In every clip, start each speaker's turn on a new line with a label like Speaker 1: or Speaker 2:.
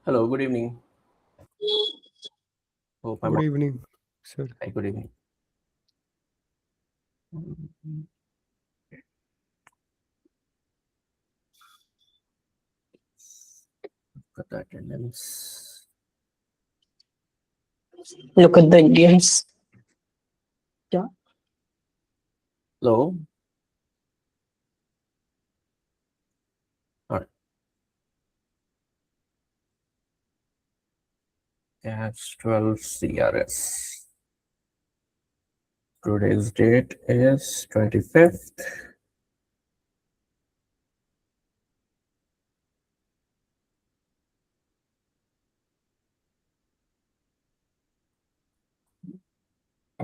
Speaker 1: Hello, good evening. Hope I'm
Speaker 2: Good evening, sir.
Speaker 1: Hi, good evening. Mhm. Got the attendance.
Speaker 3: Look at the Indians. Yeah.
Speaker 1: Hello. All right. CAS 12 CRS. Today's date is 25th.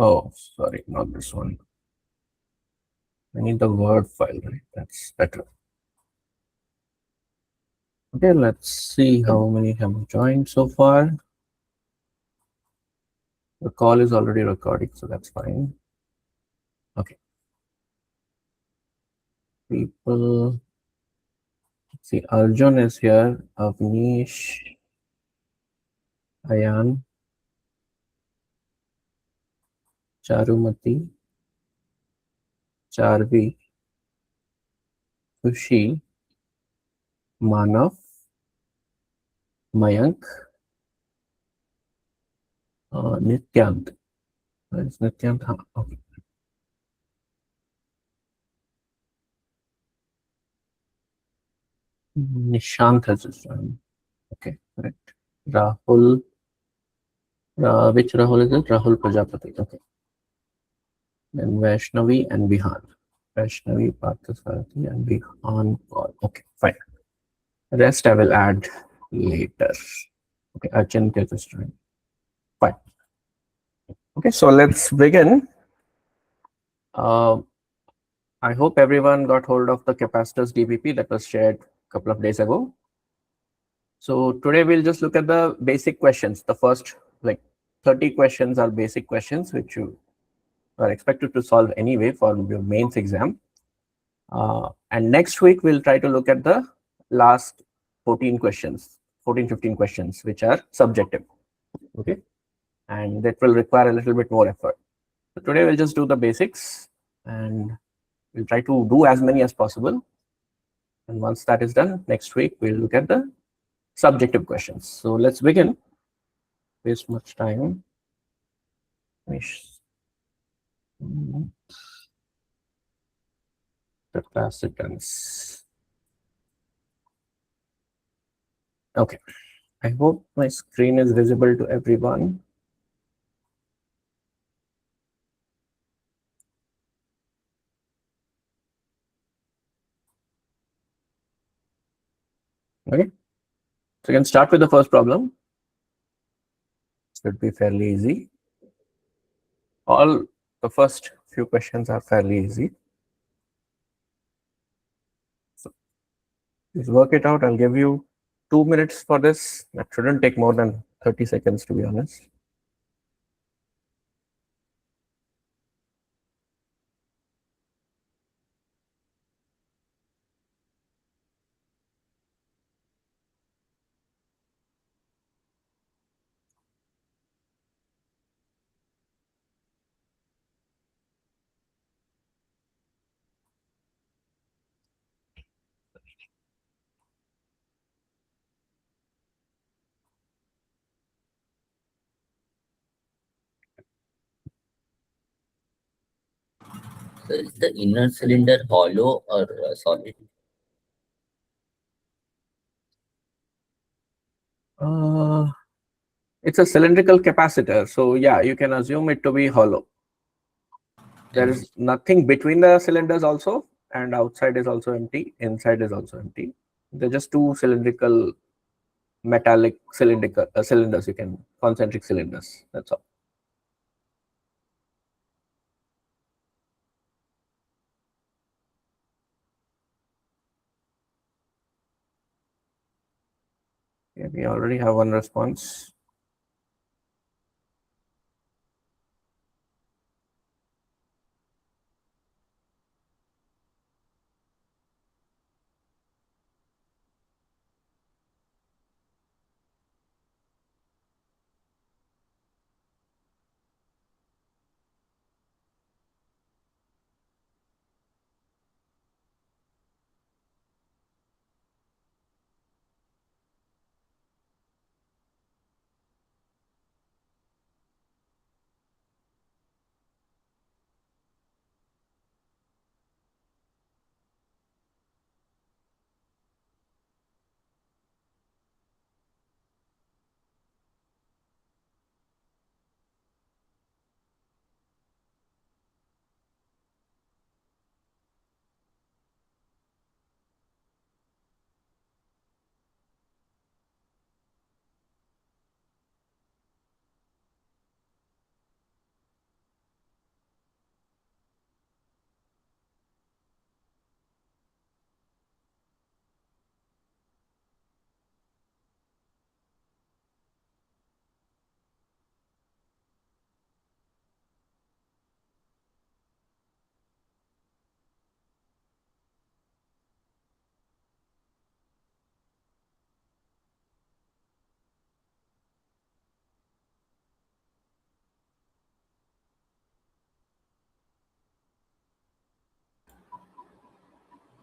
Speaker 1: Oh, sorry, not this one. I need the Word file, right? That's better. Okay, let's see how many have joined so far. The call is already recording, so that's fine. Okay. People. See, Arjun is here. Avnish. Ayan. Charumati. Charvi. Sushi. Manav. Mayank. Nityant. Where is Nityant? Okay. Nishant has just joined. Okay, correct. Rahul. Which Rahul is it? Rahul Prajapati. Okay. Then Vaishnavi and Vihan. Vaishnavi, Parthasarathi, and Vihan Paul. Okay, fine. Rest I will add later. Okay, Achintya just joined. Fine. Okay, so let's begin. I hope everyone got hold of the capacitors DPP that was shared a couple of days ago. So today we'll just look at the basic questions. The first like 30 questions are basic questions which you are expected to solve anyway for your mains exam. And next week we'll try to look at the last 14 questions, 14, 15 questions, which are subjective. Okay. And that will require a little bit more effort. So today we'll just do the basics and we'll try to do as many as possible. And once that is done, next week we'll look at the subjective questions. So let's begin. Waste much time. Capacitance. Okay. I hope my screen is visible to everyone. Okay. So you can start with the first problem. Should be fairly easy. All the first few questions are fairly easy. So please work it out. I'll give you 2 minutes for this. That shouldn't take more than 30 seconds, to be honest.
Speaker 4: So is the inner cylinder hollow or solid?
Speaker 1: It's a cylindrical capacitor. So yeah, you can assume it to be hollow. There is nothing between the cylinders also, and outside is also empty. Inside is also empty. They're just two cylindrical metallic cylindrical cylinders. You can concentric cylinders. That's all. Okay, we already have one response.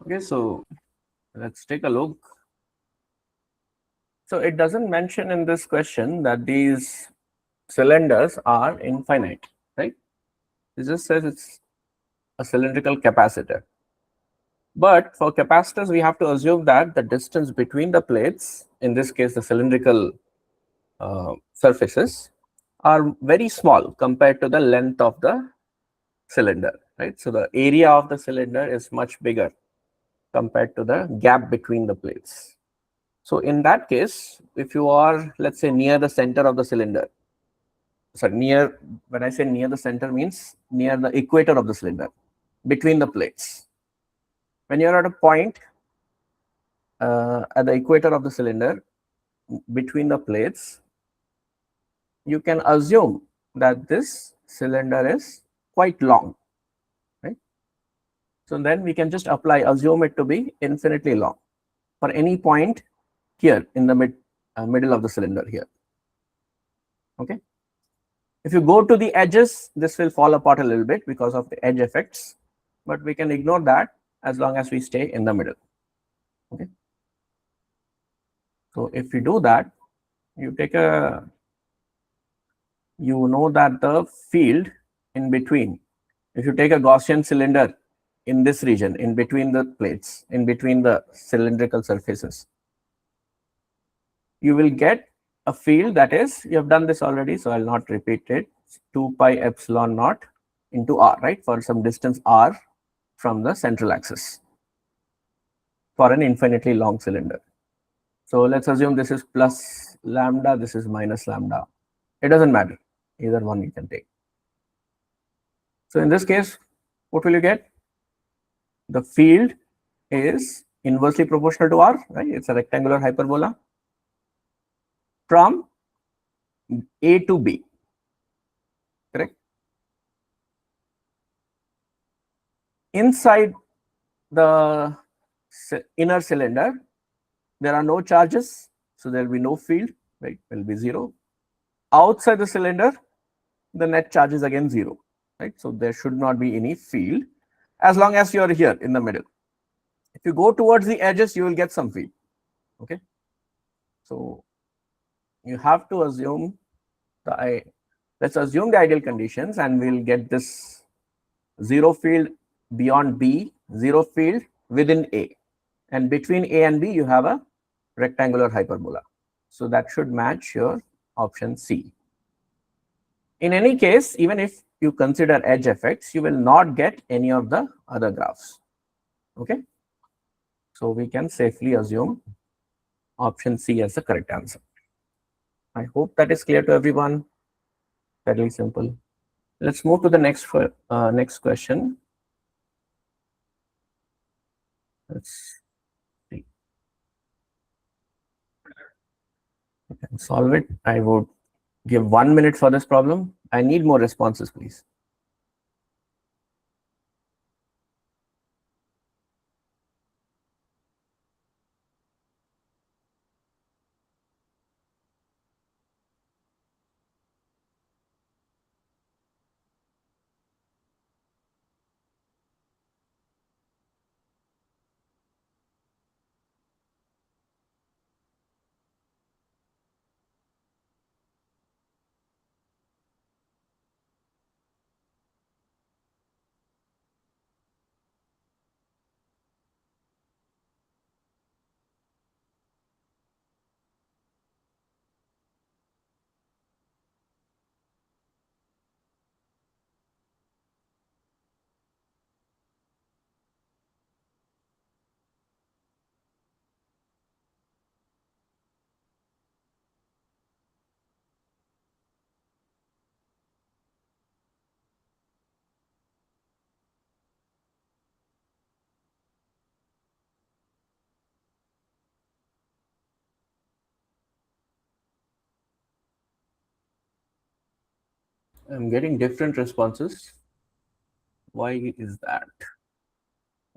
Speaker 1: Okay, so let's take a look. So it doesn't mention in this question that these cylinders are infinite, right? It just says it's a cylindrical capacitor. But for capacitors, we have to assume that the distance between the plates, in this case the cylindrical surfaces, are very small compared to the length of the cylinder, right? So the area of the cylinder is much bigger compared to the gap between the plates. So in that case, if you are, let's say, near the center of the cylinder, so near, when I say near the center means near the equator of the cylinder, between the plates. When you're at a point at the equator of the cylinder, between the plates, you can assume that this cylinder is quite long, right? So then we can just assume it to be infinitely long for any point here in the middle of the cylinder here. Okay. If you go to the edges, this will fall apart a little bit because of the edge effects, but we can ignore that as long as we stay in the middle. Okay. So if you do that, you know that the field in between, if you take a Gaussian cylinder in this region, in between the plates, in between the cylindrical surfaces, you will get a field that is, you have done this already, so I'll not repeat it, 2 pi epsilon naught into r, right, for some distance r from the central axis for an infinitely long cylinder. So let's assume this is plus lambda, this is minus lambda. It doesn't matter, either one you can take. So in this case, what will you get? The field is inversely proportional to r, right? It's a rectangular hyperbola from A to B, correct? Inside the inner cylinder, there are no charges, so there will be no field, right? Will be zero. Outside the cylinder, the net charge is again zero, right? So there should not be any field as long as you are here in the middle. If you go towards the edges, you will get some field. Okay, so you have to assume let's assume the ideal conditions, and we'll get this zero field beyond B, zero field within A, and between A and B you have a rectangular hyperbola. So that should match your option C. In any case, even if you consider edge effects, you will not get any of the other graphs. Okay, so we can safely assume option C as the correct answer. I hope that is clear to everyone. Fairly simple. Let's move to the next question. Let's see. We can solve it. I would give 1 minute for this problem. I need more responses, please. I'm getting different responses. Why is that?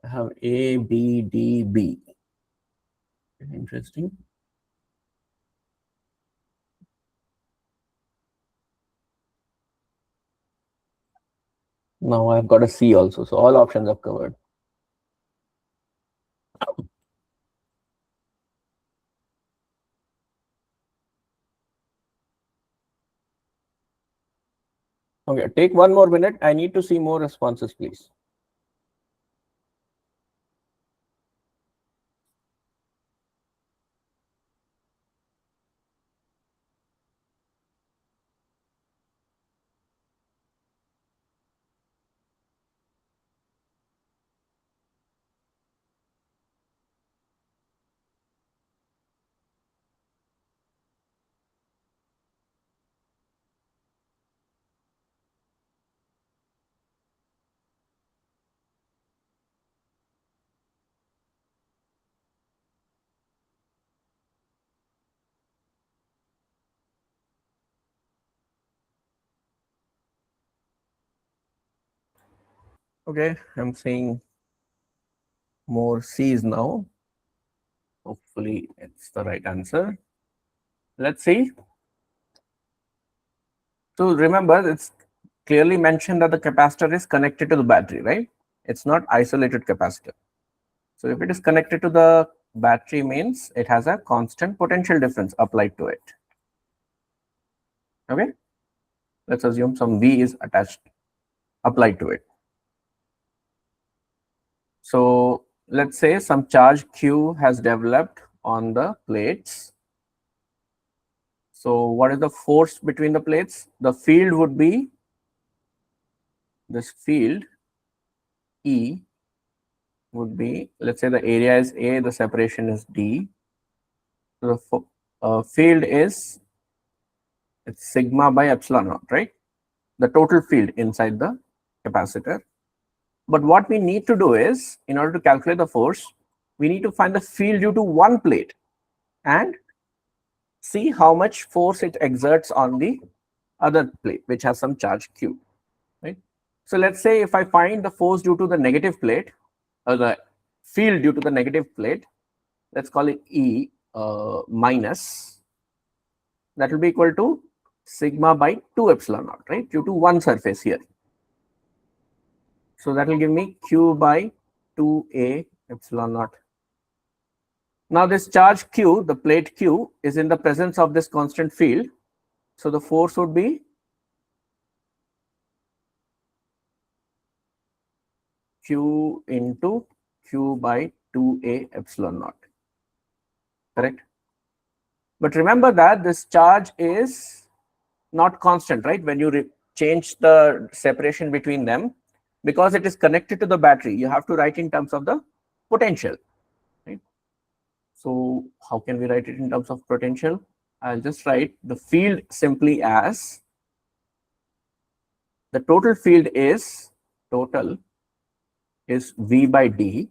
Speaker 1: I have A, B, D, B. Interesting. Now I've got a C also, so all options are covered. Okay, take 1 more minute. I need to see more responses, please. Okay, I'm seeing more C's now. Hopefully, it's the right answer. Let's see. So remember, it's clearly mentioned that the capacitor is connected to the battery, right? It's not isolated capacitor. So if it is connected to the battery, means it has a constant potential difference applied to it. Okay, let's assume some V is attached, applied to it. So let's say some charge Q has developed on the plates. So what is the force between the plates? The field would be this field E would be, let's say the area is A, the separation is D. So the field is, it's sigma by epsilon naught, right? The total field inside the capacitor. But what we need to do is, in order to calculate the force, we need to find the field due to one plate and see how much force it exerts on the other plate, which has some charge Q, right? So let's say if I find the force due to the negative plate, or the field due to the negative plate, let's call it E minus, that will be equal to sigma by 2 epsilon naught, right? Due to one surface here. So that will give me Q by 2A epsilon naught. Now this charge Q, the plate Q, is in the presence of this constant field. So the force would be Q into Q by 2A epsilon naught. Correct? But remember that this charge is not constant, right? When you change the separation between them, because it is connected to the battery, you have to write in terms of the potential, right? So how can we write it in terms of potential? I'll just write the field simply as the total field is V by D.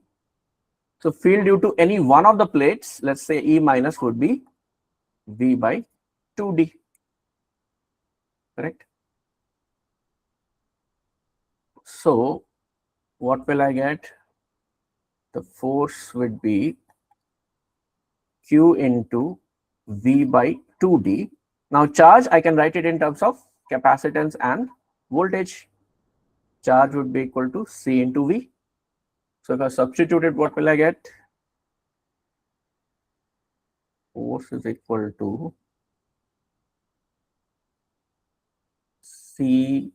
Speaker 1: So field due to any one of the plates, let's say E minus, would be V by 2D. Correct? So what will I get? The force would be Q into V by 2D. Now charge, I can write it in terms of capacitance and voltage. Charge would be equal to C into V. So if I substitute it, what will I get? Force is equal to C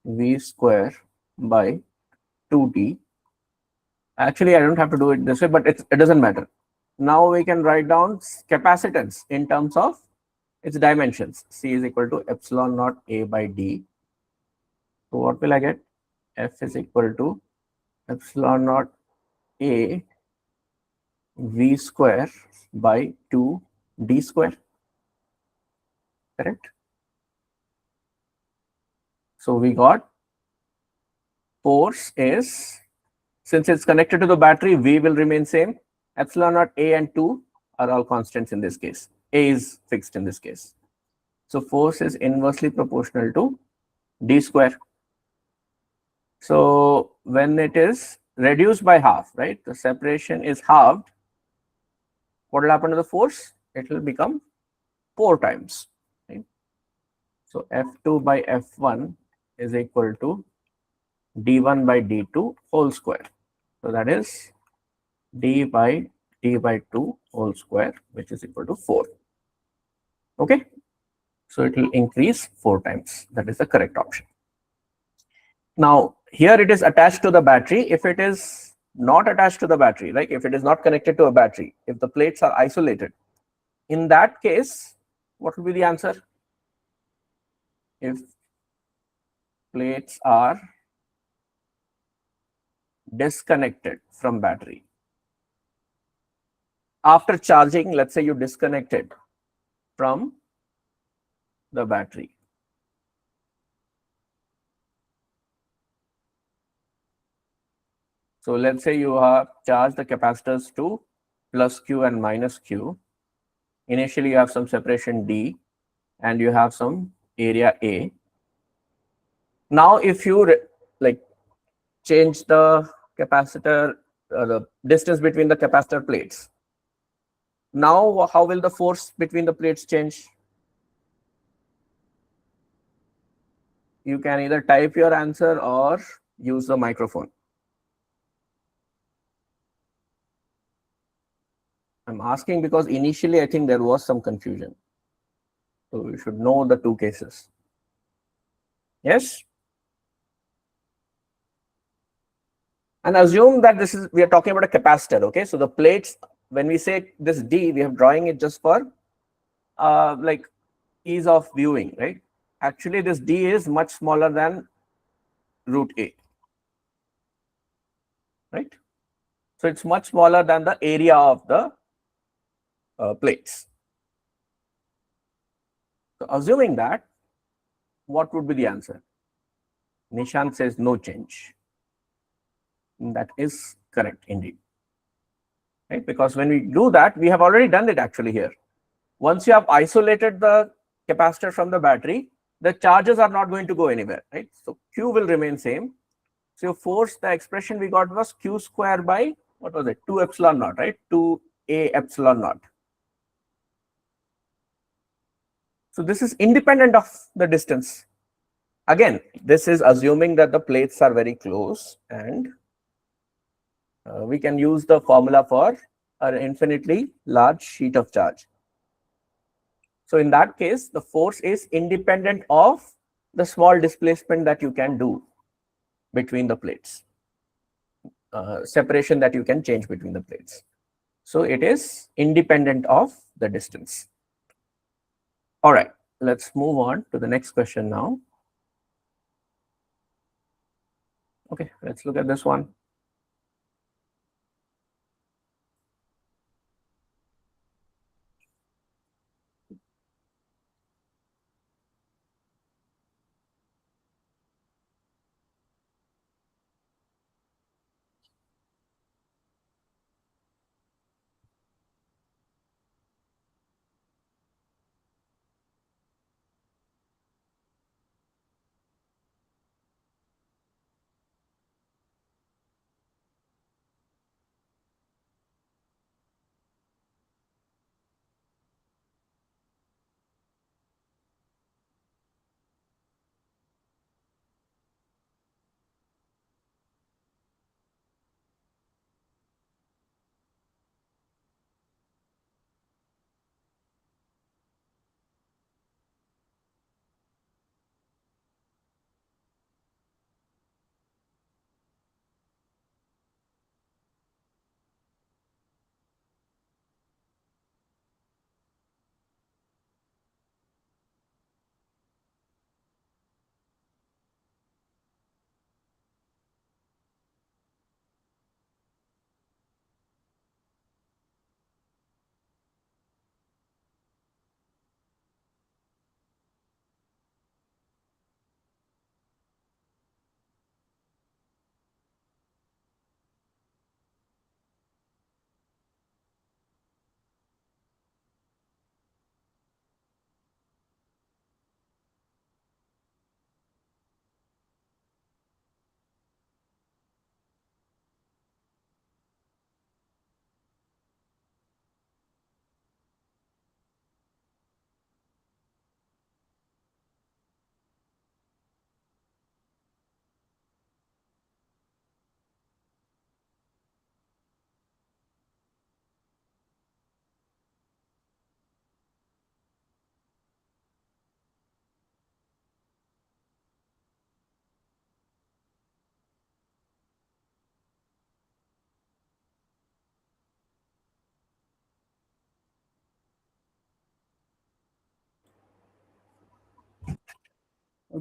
Speaker 1: V square by 2D. Actually, I don't have to do it this way, but it doesn't matter. Now we can write down capacitance in terms of its dimensions. C is equal to epsilon naught A by D. So what will I get? F is equal to epsilon naught A V square by 2D square. Correct? So we got force is, since it's connected to the battery, V will remain same. Epsilon naught A and 2 are all constants in this case. A is fixed in this case. So force is inversely proportional to D square. So when it is reduced by half, right, the separation is halved, what will happen to the force? It will become 4 times. Right? So F2 by F1 is equal to D1 by D2 whole square. So that is D by D by 2 whole square, which is equal to 4. Okay. So it will increase 4 times. That is the correct option. Now, here it is attached to the battery. If it is not attached to the battery, like if it is not connected to a battery, if the plates are isolated, in that case, what will be the answer? If plates are disconnected from battery. After charging, let's say you disconnected from the battery. So let's say you have charged the capacitors to plus Q and minus Q. Initially, you have some separation D and you have some area A. Now, if you like change the capacitor, the distance between the capacitor plates, now how will the force between the plates change? You can either type your answer or use the microphone. I'm asking because initially I think there was some confusion. So you should know the two cases. Yes? And assume that we are talking about a capacitor, okay? So the plates, when we say this D, we are drawing it just for like ease of viewing, right? Actually, this D is much smaller than root A, right? So it's much smaller than the area of the plates. So assuming that, what would be the answer? Nishant says no change. That is correct indeed, right? Because when we do that, we have already done it actually here. Once you have isolated the capacitor from the battery, the charges are not going to go anywhere, right? So Q will remain same. So your force, the expression we got was Q square by, what was it? 2 epsilon naught, right? 2A epsilon naught. So this is independent of the distance. Again, this is assuming that the plates are very close, and we can use the formula for an infinitely large sheet of charge. So in that case, the force is independent of the small displacement that you can do between the plates, separation that you can change between the plates. So it is independent of the distance. All right, let's move on to the next question now. Okay, let's look at this one.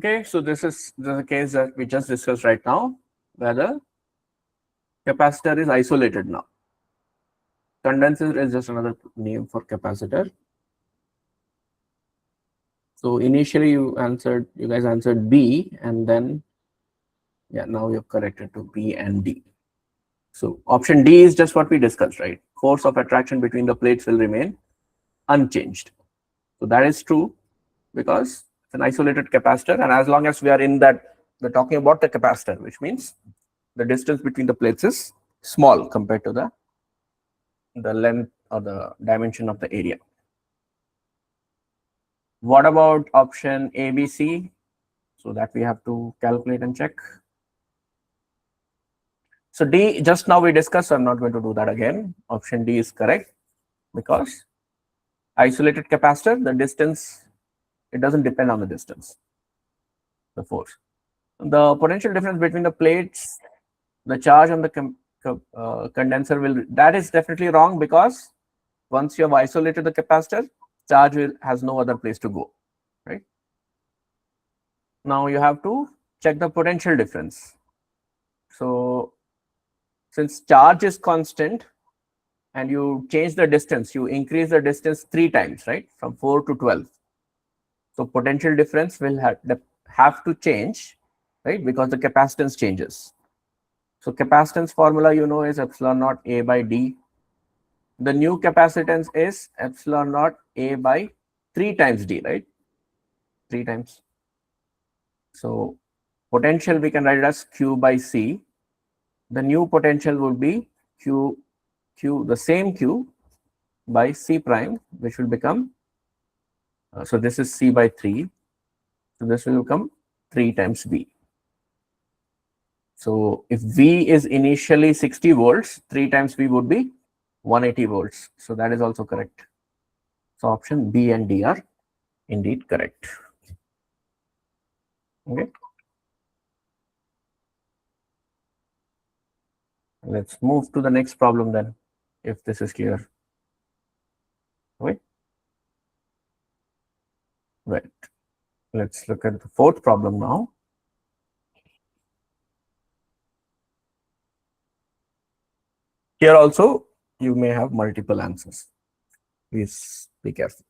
Speaker 1: Okay, so this is the case that we just discussed right now, where the capacitor is isolated now. Condenser is just another name for capacitor. So initially you guys answered B, and then yeah, now you've corrected to B and D. So option D is just what we discussed, right? Force of attraction between the plates will remain unchanged. So that is true because it's an isolated capacitor, and as long as we are in that, we're talking about the capacitor, which means the distance between the plates is small compared to the length or the dimension of the area. What about option A, B, C? So that we have to calculate and check. So D, just now we discussed, so I'm not going to do that again. Option D is correct because isolated capacitor, the distance, it doesn't depend on the distance, the force. The potential difference between the plates, the charge on the condenser will, that is definitely wrong because once you have isolated the capacitor, charge has no other place to go, right? Now you have to check the potential difference. So since charge is constant and you change the distance, you increase the distance 3 times, right? From 4 to 12. So potential difference will have to change, right? Because the capacitance changes. So capacitance formula, you know, is epsilon naught A by D. The new capacitance is epsilon naught A by 3 times D, right? 3 times. So potential, we can write it as Q by C. The new potential would be Q, the same Q by C prime, which will become, so this is C by 3. So this will become 3 times V. So if V is initially 60 volts, 3 times V would be 180 volts. So that is also correct. So option B and D are indeed correct. Okay. Let's move to the next problem then, if this is clear. Okay. Right. Let's look at the fourth problem now. Here also, you may have multiple answers. Please be careful.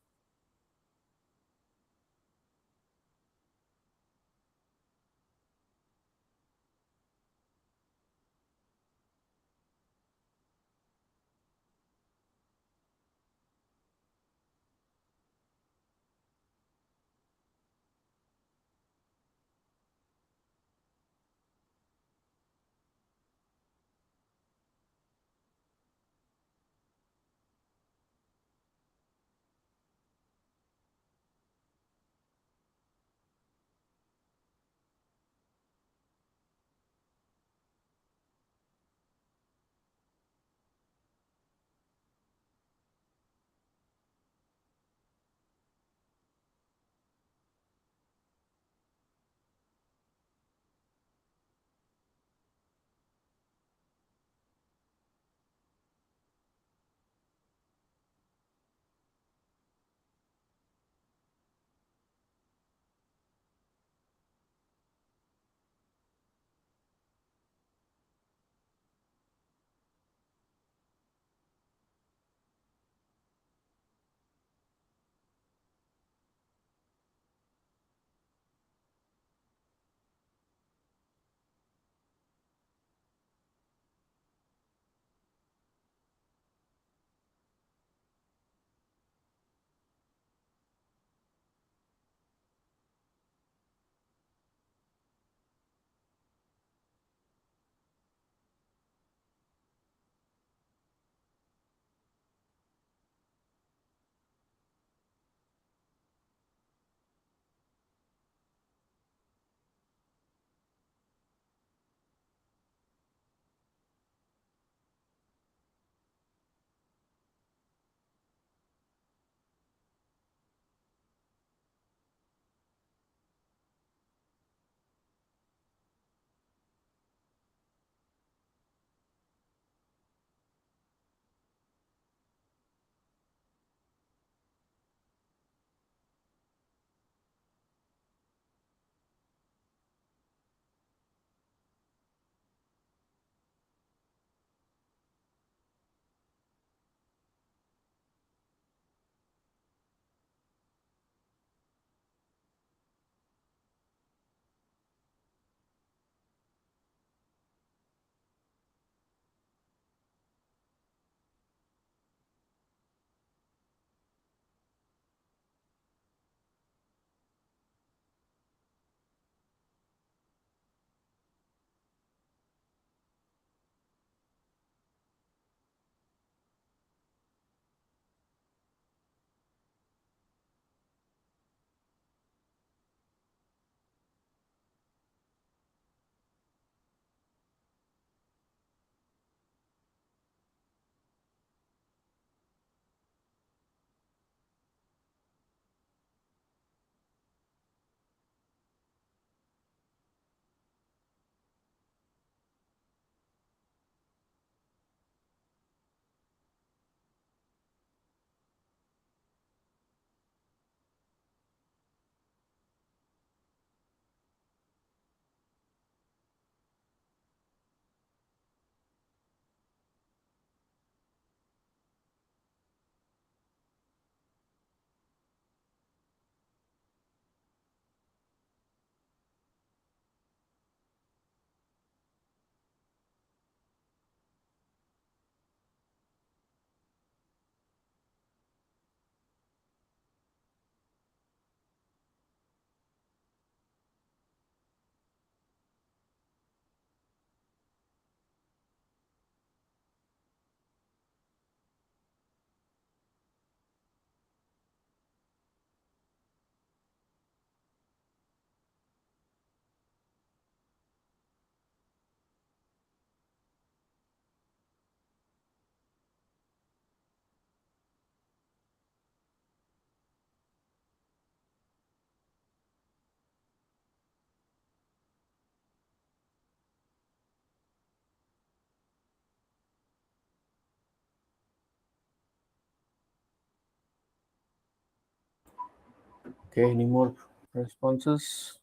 Speaker 1: Okay, any more responses?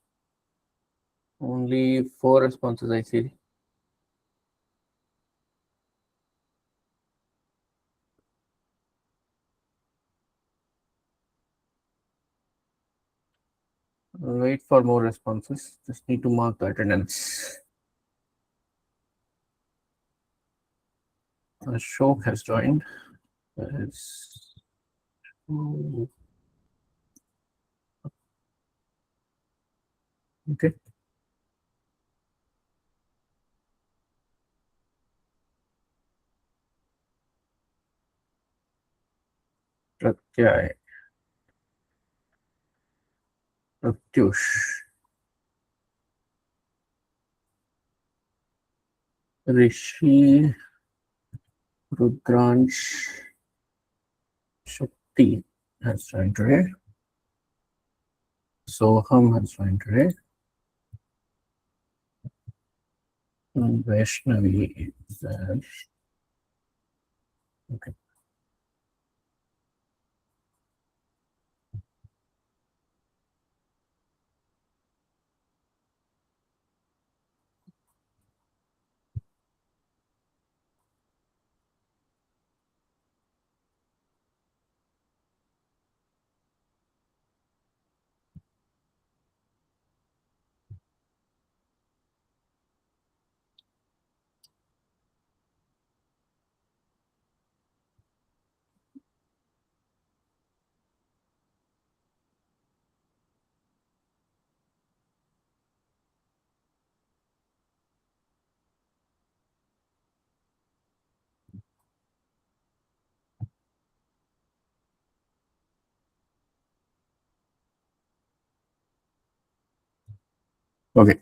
Speaker 1: Only 4 responses I see. Wait for more responses. Just need to mark the attendance. Ashok has joined. Okay. Pratyay. Pratyush. Rishi. Rudransh. Shakti has joined today. Soham has joined today. And Vaishnavi is there. Okay. Okay.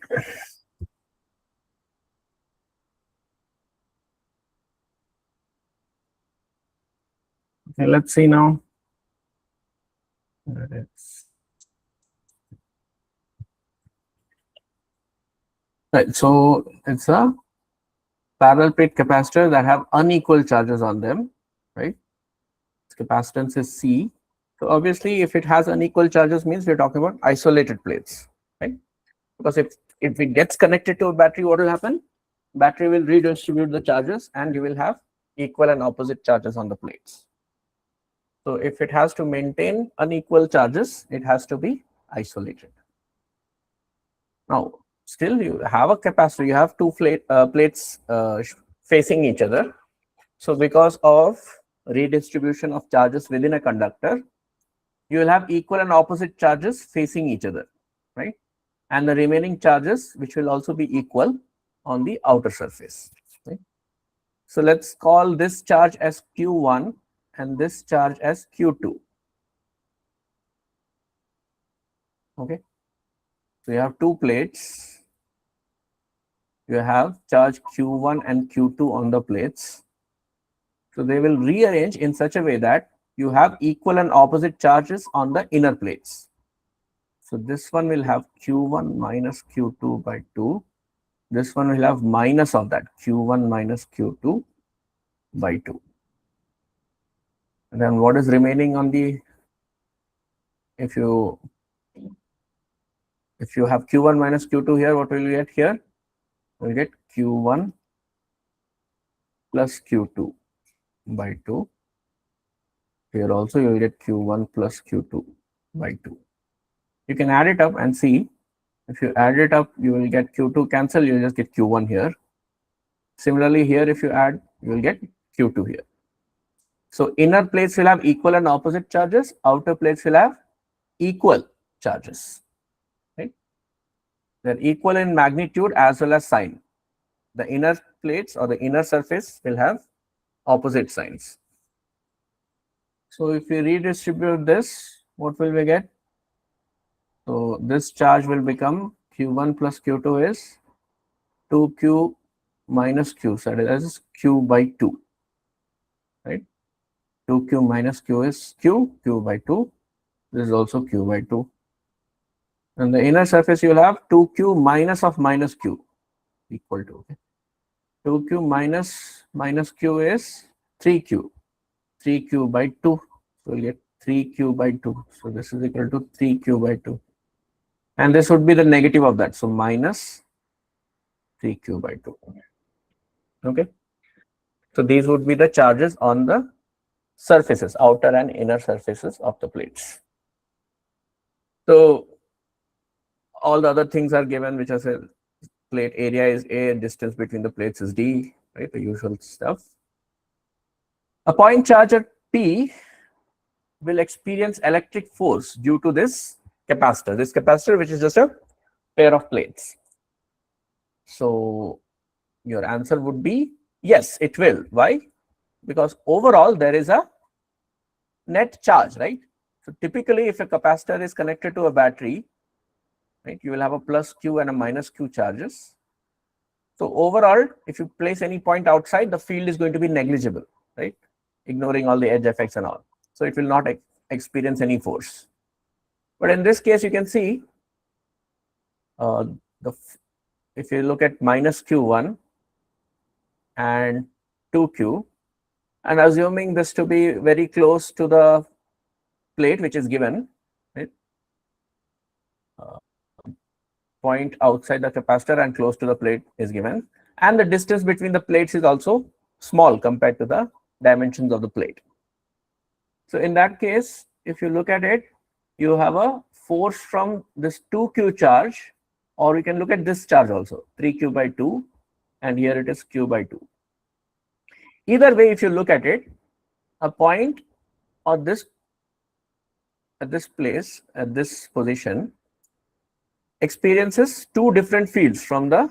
Speaker 1: Okay, let's see now. Right, so it's a parallel plate capacitor that have unequal charges on them, right? Its capacitance is C. So obviously, if it has unequal charges, means we're talking about isolated plates, right? Because if it gets connected to a battery, what will happen? Battery will redistribute the charges, and you will have equal and opposite charges on the plates. So if it has to maintain unequal charges, it has to be isolated. Now, still you have a capacitor, you have two plates facing each other. So because of redistribution of charges within a conductor, you will have equal and opposite charges facing each other, right? And the remaining charges, which will also be equal on the outer surface. Right? So let's call this charge as Q1 and this charge as Q2. Okay. So you have two plates. You have charge Q1 and Q2 on the plates. So they will rearrange in such a way that you have equal and opposite charges on the inner plates. So this one will have Q1 minus Q2 by 2. This one will have minus of that, Q1 minus Q2 by 2. And then what is remaining on the, if you have Q1 minus Q2 here, what will you get here? We'll get Q1 plus Q2 by 2. Here also you will get Q1 plus Q2 by 2. You can add it up and see. If you add it up, you will get Q2 cancel, you will just get Q1 here. Similarly, here if you add, you will get Q2 here. So inner plates will have equal and opposite charges, outer plates will have equal charges. Right? They're equal in magnitude as well as sign. The inner plates or the inner surface will have opposite signs. So if we redistribute this, what will we get? So this charge will become Q1 plus Q2 is 2Q minus Q. So that is Q by 2. Right? 2Q minus Q is Q by 2. This is also Q by 2. And the inner surface you will have 2Q minus of minus Q equal to. Okay? 2Q minus Q is 3Q. 3Q by 2. So we'll get 3q by 2. So this is equal to 3q by 2. And this would be the negative of that. So minus 3q by 2. Okay. So these would be the charges on the surfaces, outer and inner surfaces of the plates. So all the other things are given, which are said plate area is A, distance between the plates is D, right? The usual stuff. A point charge at P will experience electric force due to this capacitor, which is just a pair of plates. So your answer would be yes, it will. Why? Because overall there is a net charge, right? So typically, if a capacitor is connected to a battery, right, you will have a plus Q and a minus Q charges. So overall, if you place any point outside, the field is going to be negligible, right? Ignoring all the edge effects and all. So it will not experience any force. But in this case, you can see if you look at minus Q1 and 2Q, and assuming this to be very close to the plate which is given, right? Point outside the capacitor and close to the plate is given, and the distance between the plates is also small compared to the dimensions of the plate. So in that case, if you look at it, you have a force from this 2q charge, or you can look at this charge also, 3q by 2, and here it is q by 2. Either way, if you look at it, a point or this at this place, at this position, experiences two different fields from the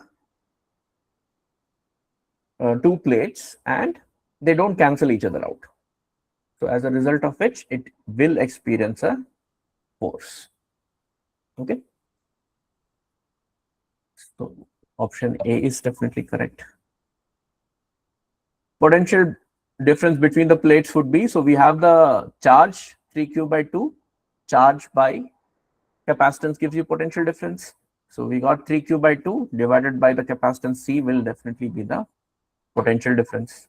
Speaker 1: two plates, and they don't cancel each other out. So as a result of which, it will experience a force. Okay. So option A is definitely correct. Potential difference between the plates would be, so we have the charge 3q by 2, charge by capacitance gives you potential difference. So we got 3q by 2 divided by the capacitance C will definitely be the potential difference.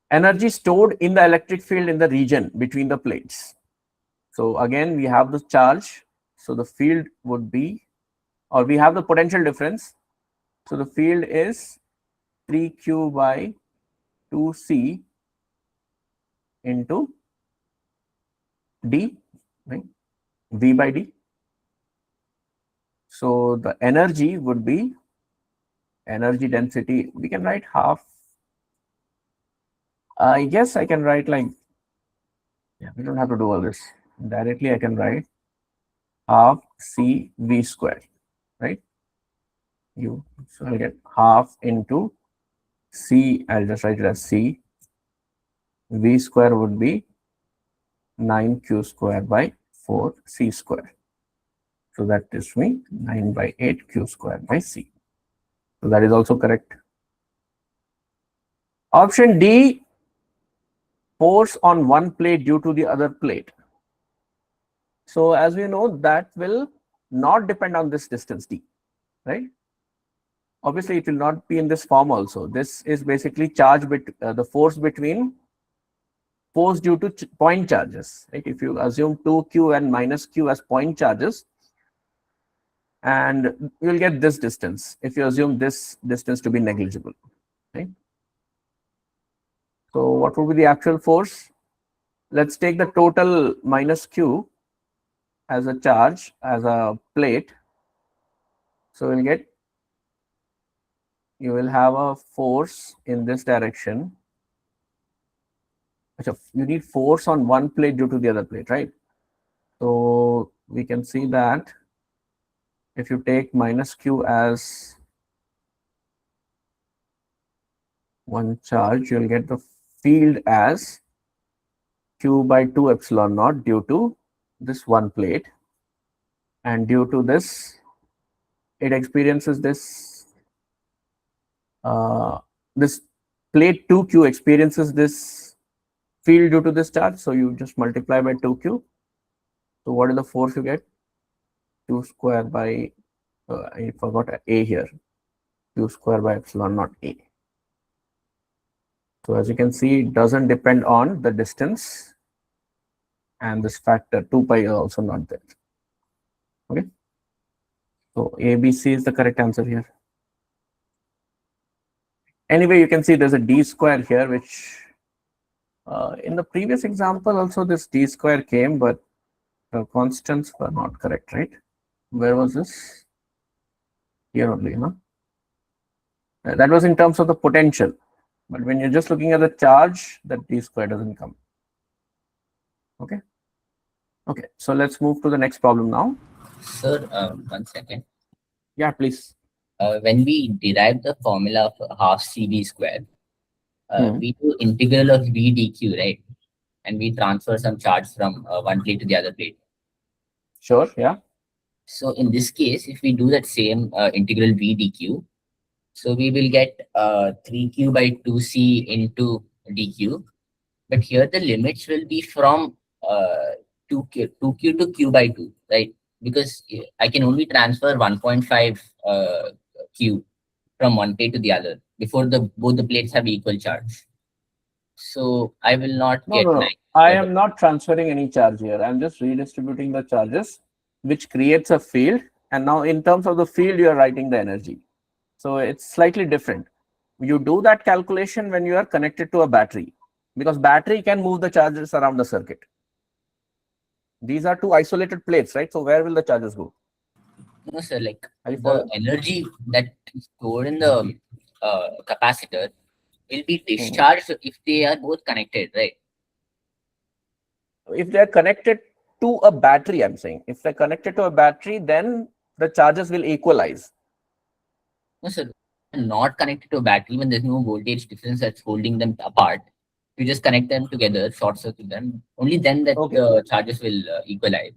Speaker 1: Energy stored in the electric field in the region between the plates. So again, we have the charge. So the field would be, or we have the potential difference. So the field is 3q by 2c into d, right? V by d. So the energy would be energy density. We can write half. I guess I can write like, yeah, we don't have to do all this. Directly I can write half c v square, right? So I'll get half into c, I'll just write it as c. V square would be 9q square by 4c square. So that is me 9 by 8q square by c. So that is also correct. Option D, force on one plate due to the other plate. So as we know, that will not depend on this distance d, right? Obviously, it will not be in this form also. This is basically charge the force between force due to point charges, right? If you assume 2q and minus q as point charges, and you will get this distance if you assume this distance to be negligible, right? So what would be the actual force? Let's take the total minus q as a charge, as a plate. So you will have a force in this direction. You need force on one plate due to the other plate, right? So we can see that if you take minus q as one charge, you'll get the field as q by 2 epsilon naught due to this one plate. And due to this, it experiences this, this plate 2q experiences this field due to this charge. So you just multiply by 2q. So what is the force you get? Q square by, I forgot a here, q square by epsilon naught a. So as you can see, it doesn't depend on the distance. and this factor 2 pi is also not there. Okay. So ABC is the correct answer here. Anyway, you can see there's a d square here, which in the previous example also this d square came, but the constants were not correct, right? Where was this? Here only, no? That was in terms of the potential. But when you're just looking at the charge, that d square doesn't come. Okay. Okay, so let's move to the next problem now.
Speaker 4: Sir, 1 second.
Speaker 1: Yeah, please.
Speaker 4: When we derive the formula of half CV square,
Speaker 1: Hmm.
Speaker 4: we do integral of V dq, right? And we transfer some charge from one plate to the other plate.
Speaker 1: Sure, yeah.
Speaker 4: So in this case, if we do that same integral V dq, so we will get 3q by 2c into dq. But here the limits will be from 2q to q by 2, right? Because I can only transfer 1.5 q from one plate to the other before both the plates have equal charge. So I will not
Speaker 1: No,
Speaker 4: get
Speaker 1: no, no.
Speaker 4: 9.
Speaker 1: I am not transferring any charge here. I'm just redistributing the charges, which creates a field. And now in terms of the field, you are writing the energy. So it's slightly different. You do that calculation when you are connected to a battery, because battery can move the charges around the circuit. These are two isolated plates, right? So where will the charges go?
Speaker 4: No, sir, like
Speaker 1: Are you
Speaker 4: the
Speaker 1: following?
Speaker 4: energy that is stored in the capacitor will be discharged if they are both connected, right?
Speaker 1: If they're connected to a battery, I'm saying, if they're connected to a battery, then the charges will equalize.
Speaker 4: No, sir, not connected to a battery when there's no voltage difference that's holding them apart. You just connect them together, short circuit them. Only then that
Speaker 1: Okay.
Speaker 4: the charges will equalize.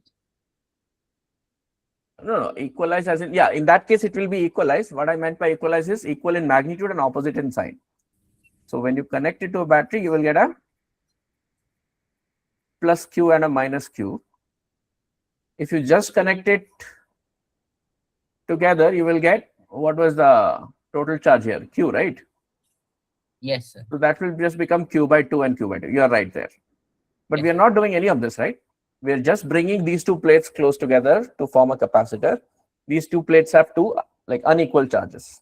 Speaker 1: No, equalize as in, yeah, in that case, it will be equalized. What I meant by equalize is equal in magnitude and opposite in sign. So when you connect it to a battery, you will get a plus Q and a minus Q. If you just connect it together, you will get, what was the total charge here? Q, right?
Speaker 4: Yes, sir.
Speaker 1: So that will just become Q by 2 and Q by 2. You are right there. But
Speaker 4: Yes.
Speaker 1: we are not doing any of this, right? We are just bringing these two plates close together to form a capacitor. These two plates have two like unequal charges.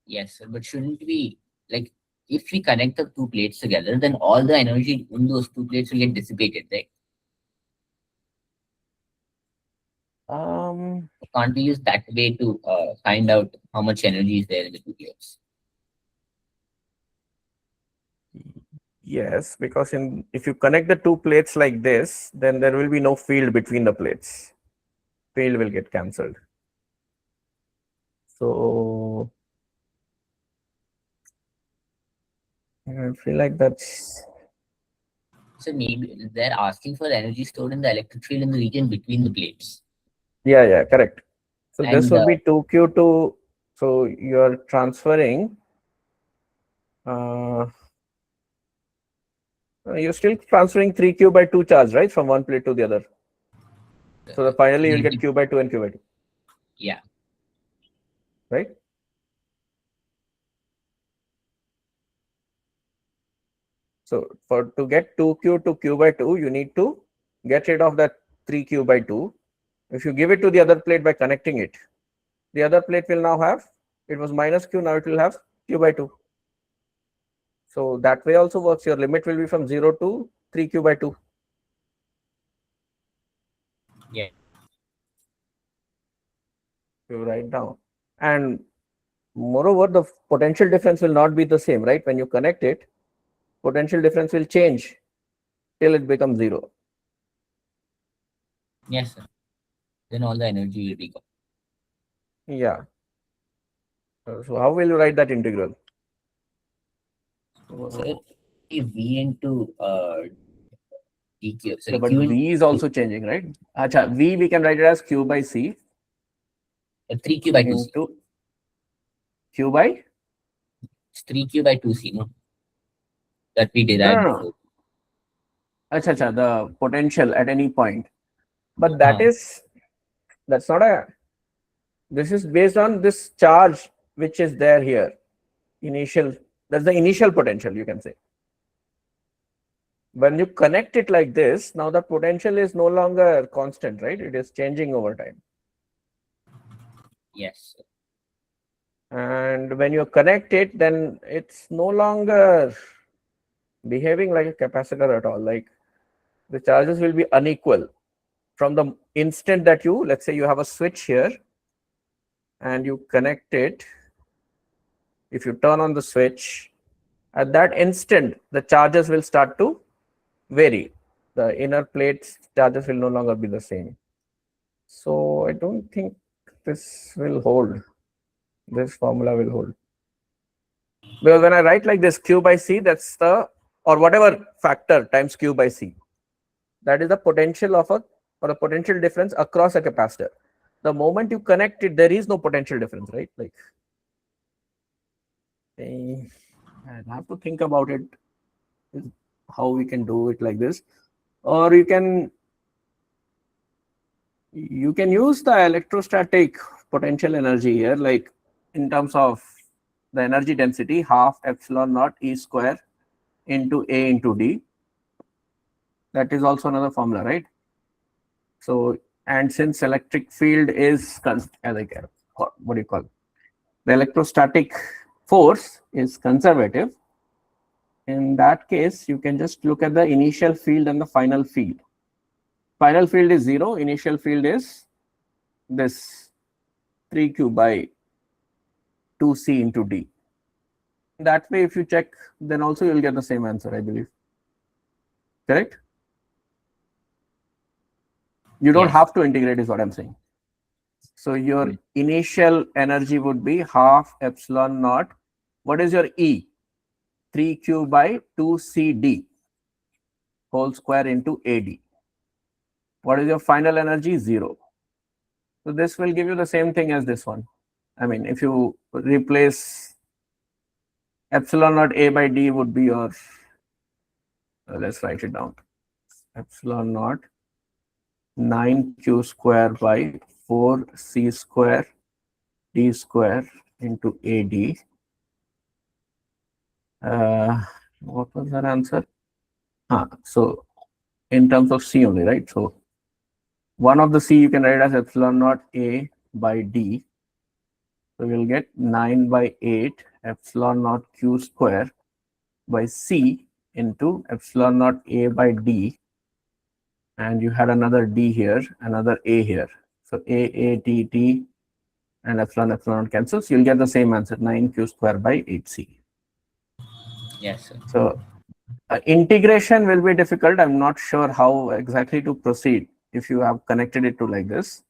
Speaker 4: Yes, sir. But shouldn't we, like, if we connect the two plates together, then all the energy in those two plates will get dissipated, right? Can't we use that way to find out how much energy is there in the two plates?
Speaker 1: Yes, because if you connect the two plates like this, then there will be no field between the plates. Field will get cancelled. So I feel like that's,
Speaker 4: So maybe they're asking for the energy stored in the electric field in the region between the plates.
Speaker 1: yeah, correct. So this
Speaker 4: And
Speaker 1: would be 2Q2. So you're transferring, you're still transferring 3Q by 2 charge, right? From one plate to the other. So finally you'll get Q by 2 and Q by 2.
Speaker 4: Yeah.
Speaker 1: Right? So to get 2Q to Q by 2, you need to get rid of that 3Q by 2. If you give it to the other plate by connecting it, the other plate will now have, it was minus Q, now it will have Q by 2. So that way also works. Your limit will be from 0 to 3Q by 2.
Speaker 4: Yeah.
Speaker 1: You write down. And moreover, the potential difference will not be the same, right? When you connect it, potential difference will change till it becomes 0.
Speaker 4: Yes, sir. Then all the energy will be gone.
Speaker 1: Yeah. So how will you write that integral?
Speaker 4: So if V into dq, sorry,
Speaker 1: But
Speaker 4: Q
Speaker 1: V is also changing, right? Acha, V we can write it as Q by C
Speaker 4: 3q by 2c.
Speaker 1: into Q by?
Speaker 4: It's 3q by 2c, no? That we
Speaker 1: No,
Speaker 4: derived
Speaker 1: no, no.
Speaker 4: before.
Speaker 1: Acha, the potential at any point. But that's not a, this is based on this charge which is there here. Initial, that's the initial potential, you can say. When you connect it like this, now the potential is no longer constant, right? It is changing over time.
Speaker 4: Yes, sir.
Speaker 1: And when you connect it, then it's no longer behaving like a capacitor at all. Like the charges will be unequal from the instant that you, let's say you have a switch here and you connect it. If you turn on the switch, at that instant, the charges will start to vary. The inner plates charges will no longer be the same. So I don't think this will hold. This formula will hold. Because when I write like this, Q by C, that's the, or whatever factor times Q by C, that is the potential of a, or the potential difference across a capacitor. The moment you connect it, there is no potential difference, right? Like, I have to think about it, how we can do it like this. Or you can use the electrostatic potential energy here, like in terms of the energy density, half epsilon naught E square into A into D. That is also another formula, right? So, and since electric field is like what do you call it? The electrostatic force is conservative. In that case, you can just look at the initial field and the final field. Final field is 0, initial field is this 3q by 2c into d. That way, if you check, then also you'll get the same answer, I believe. Correct? You don't
Speaker 4: Yes.
Speaker 1: have to integrate, is what I'm saying. So your initial energy would be half epsilon naught. What is your E? 3q by 2cd whole square into AD. What is your final energy? 0. So this will give you the same thing as this one. I mean, if you replace epsilon naught A by D would be your, let's write it down. Epsilon naught 9q square by 4c square d square into AD. What was our answer? So in terms of C only, right? So one of the C you can write as epsilon naught A by D. So we'll get 9 by 8 epsilon naught q square by C into epsilon naught A by D. And you had another D here, another A here. So A, D, D, and epsilon cancels. You'll get the same answer, 9q square by 8c.
Speaker 4: Yes, sir.
Speaker 1: So integration will be difficult. I'm not sure how exactly to proceed if you have connected it to like this.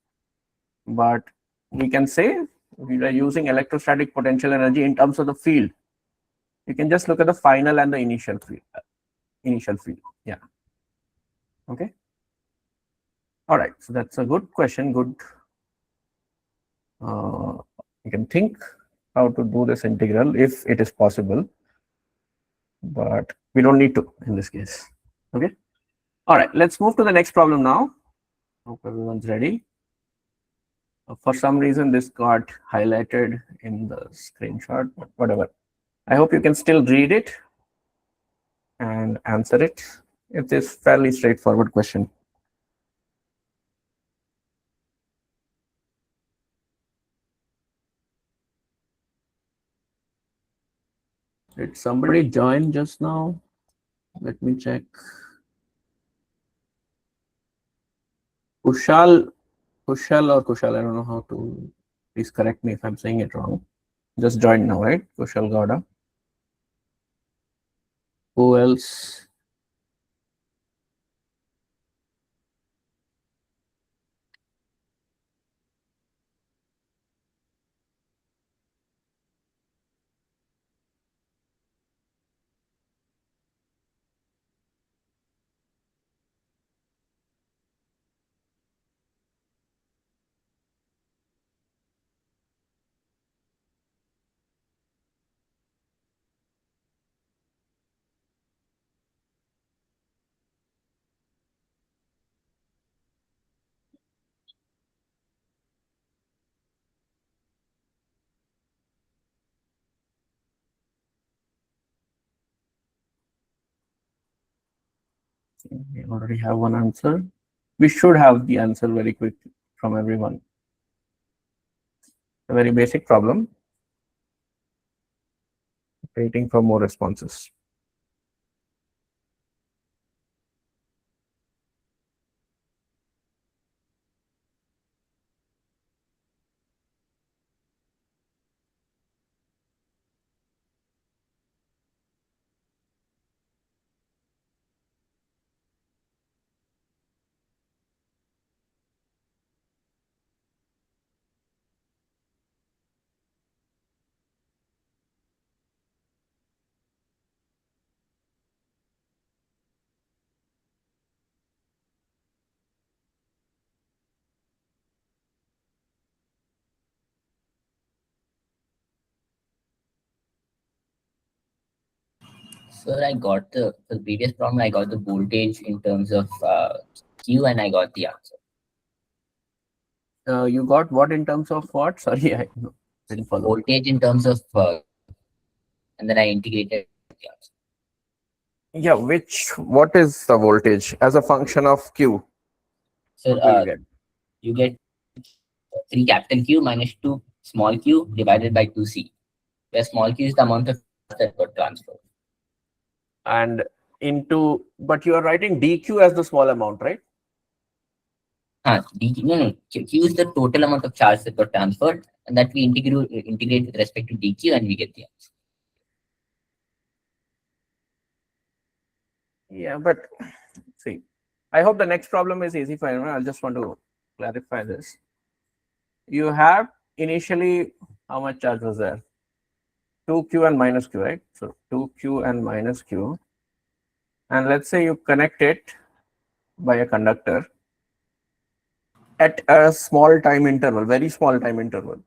Speaker 1: But we can say we are using electrostatic potential energy in terms of the field. You can just look at the final and the initial field. Yeah. Okay. All right. So that's a good question. Good. You can think how to do this integral if it is possible, but we don't need to in this case. Okay. All right. Let's move to the next problem now. Hope everyone's ready. For some reason, this got highlighted in the screenshot, but whatever. I hope you can still read it and answer it. It is fairly straightforward question. Did somebody join just now? Let me check. Kushal or Kushal, I don't know how to, please correct me if I'm saying it wrong. Just joined now, right? Kushal Gowda. Who else? We already have one answer. We should have the answer very quick from everyone. A very basic problem. Waiting for more responses.
Speaker 4: So I got the previous problem. I got the voltage in terms of Q, and I got the answer.
Speaker 1: You got what in terms of what? Sorry, I didn't follow.
Speaker 4: Voltage in terms of Q, and then I integrated the answer.
Speaker 1: Yeah, what is the voltage as a function of Q?
Speaker 4: So
Speaker 1: What will you get?
Speaker 4: you get 3 capital Q minus 2 small q divided by 2c, where small q is the amount of charge that got transferred.
Speaker 1: And but you are writing dq as the small amount, right?
Speaker 4: No, q is the total amount of charge that got transferred, and that we integrate with respect to dq, and we get the answer.
Speaker 1: Yeah, but see, I hope the next problem is easy for everyone. I just want to clarify this. You have initially, how much charge was there? 2q and minus q, right? So 2q and minus q. And let's say you connect it by a conductor at a small time interval, very small time interval.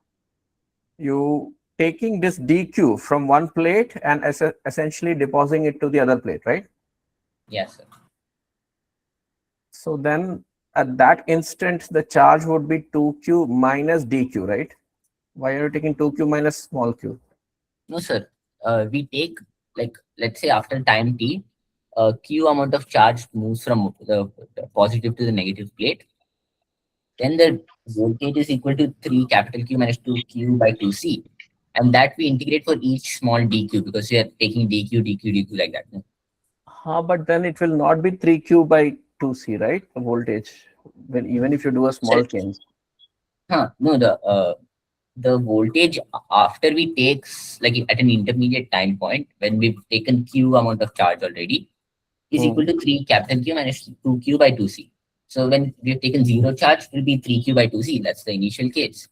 Speaker 1: You taking this dq from one plate and essentially depositing it to the other plate, right?
Speaker 4: Yes, sir.
Speaker 1: So then at that instant, the charge would be 2q minus dq, right? Why are you taking 2q minus small q?
Speaker 4: No, sir. We take, like, let's say after time t, q amount of charge moves from the positive to the negative plate. Then the voltage is equal to 3 capital Q minus 2q by 2c. And that we integrate for each small dq, because we are taking dq like that. No?
Speaker 1: But then it will not be 3q by 2c, right? The voltage, when even if you do a small
Speaker 4: So,
Speaker 1: change.
Speaker 4: no, the voltage after we take, like at an intermediate time point, when we've taken q amount of charge already, is equal to 3 capital Q minus 2q by 2c. So when we've taken zero charge, it will be 3q by 2c. That's the initial case.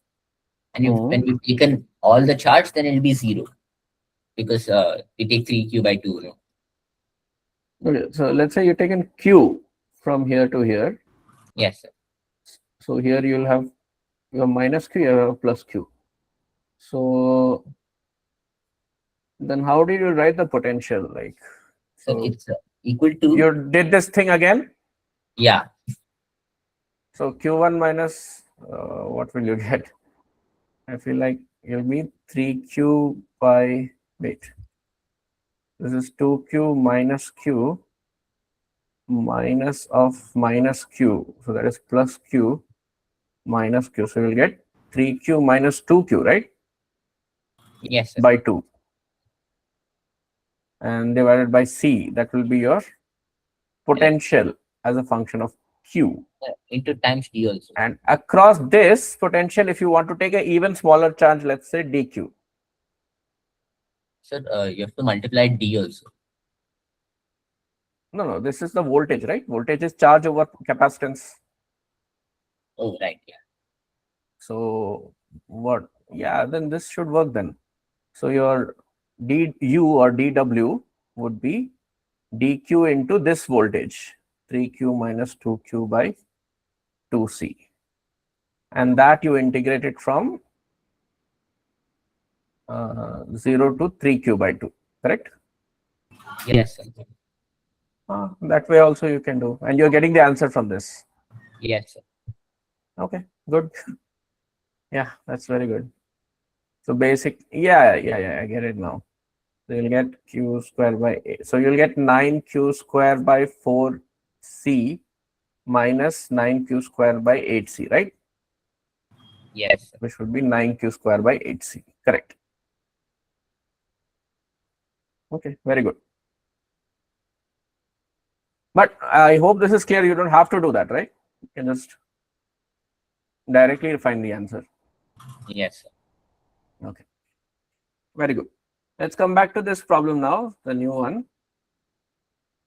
Speaker 4: And when we've taken all the charge, then it'll be 0, because we take 3q by 2. No?
Speaker 1: Okay, so let's say you've taken q from here to here.
Speaker 4: Yes, sir.
Speaker 1: So here you'll have your minus q, you have plus q. So then how did you write the potential? Like,
Speaker 4: So it's equal to,
Speaker 1: you did this thing again.
Speaker 4: yeah.
Speaker 1: So q1 minus what will you get? I feel like you'll be 3q by, wait, this is 2q minus q minus of minus q. So that is plus q minus q. So you'll get 3q minus 2q, right?
Speaker 4: Yes, sir.
Speaker 1: By 2. And divided by c. That will be your potential as a function of q.
Speaker 4: Into times d also.
Speaker 1: And across this potential, if you want to take an even smaller charge, let's say dq.
Speaker 4: So you have to multiply d also.
Speaker 1: No, this is the voltage, right? Voltage is charge over capacitance.
Speaker 4: Oh, right. Yeah.
Speaker 1: So what? Yeah, then this should work then. So your du or dw would be dq into this voltage, 3q minus 2q by 2c. And that you integrate it from 0 to 3q by 2, correct?
Speaker 4: Yes, sir.
Speaker 1: That way also you can do. And you're getting the answer from this.
Speaker 4: Yes, sir.
Speaker 1: Okay, good. Yeah, that's very good. So basic, yeah, I get it now. So you'll get q square by 8. So you'll get 9q square by 4c C minus 9q square by 8c, right?
Speaker 4: Yes.
Speaker 1: Which would be 9q square by 8c. Correct. Okay, very good. But I hope this is clear. You don't have to do that, right? You can just directly find the answer.
Speaker 4: Yes.
Speaker 1: Okay, very good. Let's come back to this problem now, the new one.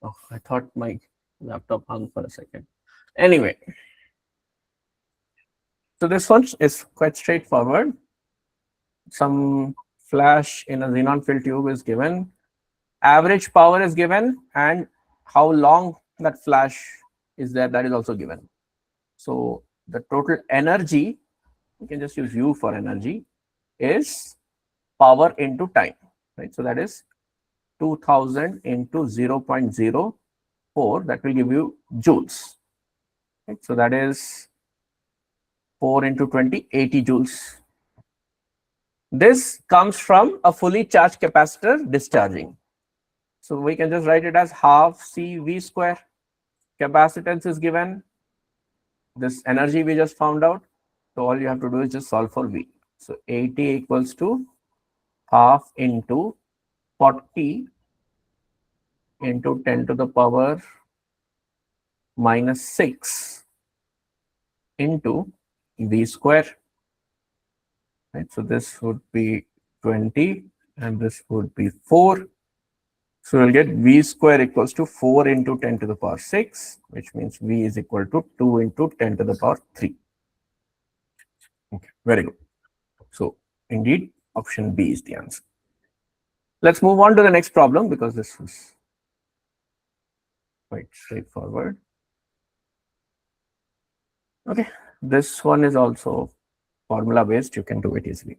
Speaker 1: Oh, I thought my laptop hung for a second. Anyway, so this one is quite straightforward. Some flash in a xenon filled tube is given. Average power is given, and how long that flash is there, that is also given. So the total energy, you can just use U for energy, is power into time, right? So that is 2000 into 0.04, that will give you joules, right? So that is 4 into 20, 80 joules. This comes from a fully charged capacitor discharging. So we can just write it as half CV square. Capacitance is given. This energy we just found out. So all you have to do is just solve for V. So 80 equals to half into 40 into 10 to the power minus 6 into V square. Right? So this would be 20 and this would be 4. So we'll get V square equals to 4 into 10 to the power 6, which means V is equal to 2 into 10 to the power 3. Okay, very good. So indeed, option B is the answer. Let's move on to the next problem because this was quite straightforward. Okay, this one is also formula based. You can do it easily.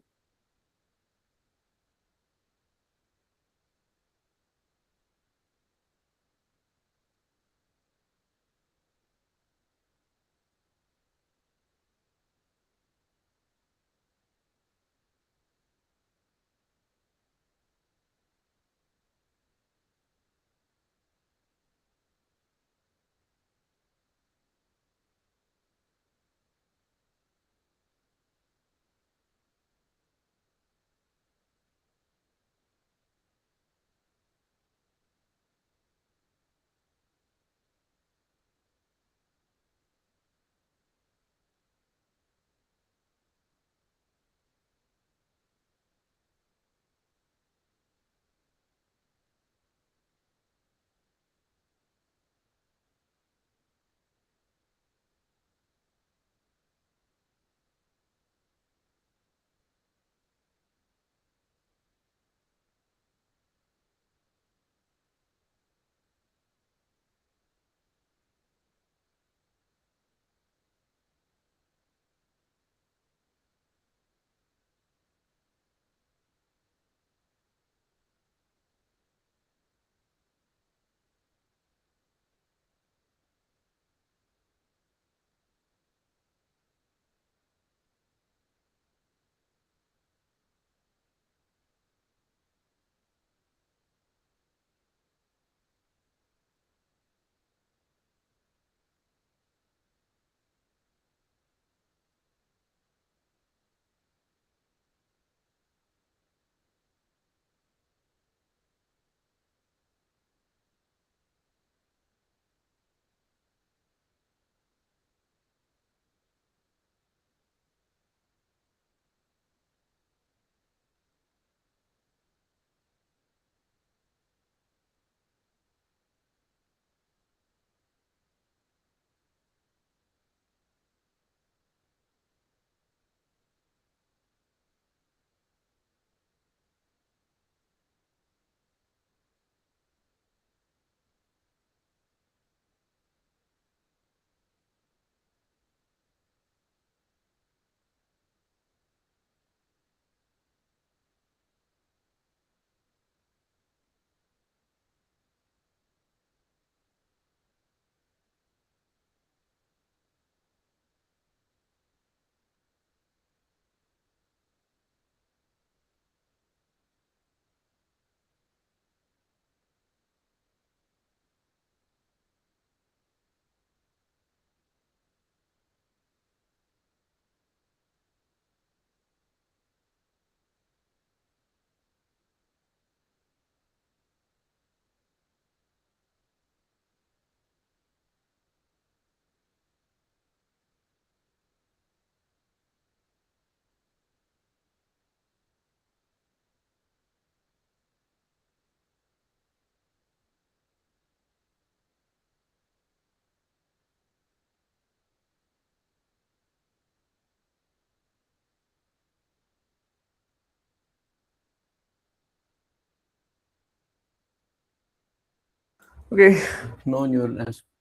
Speaker 1: Okay, no new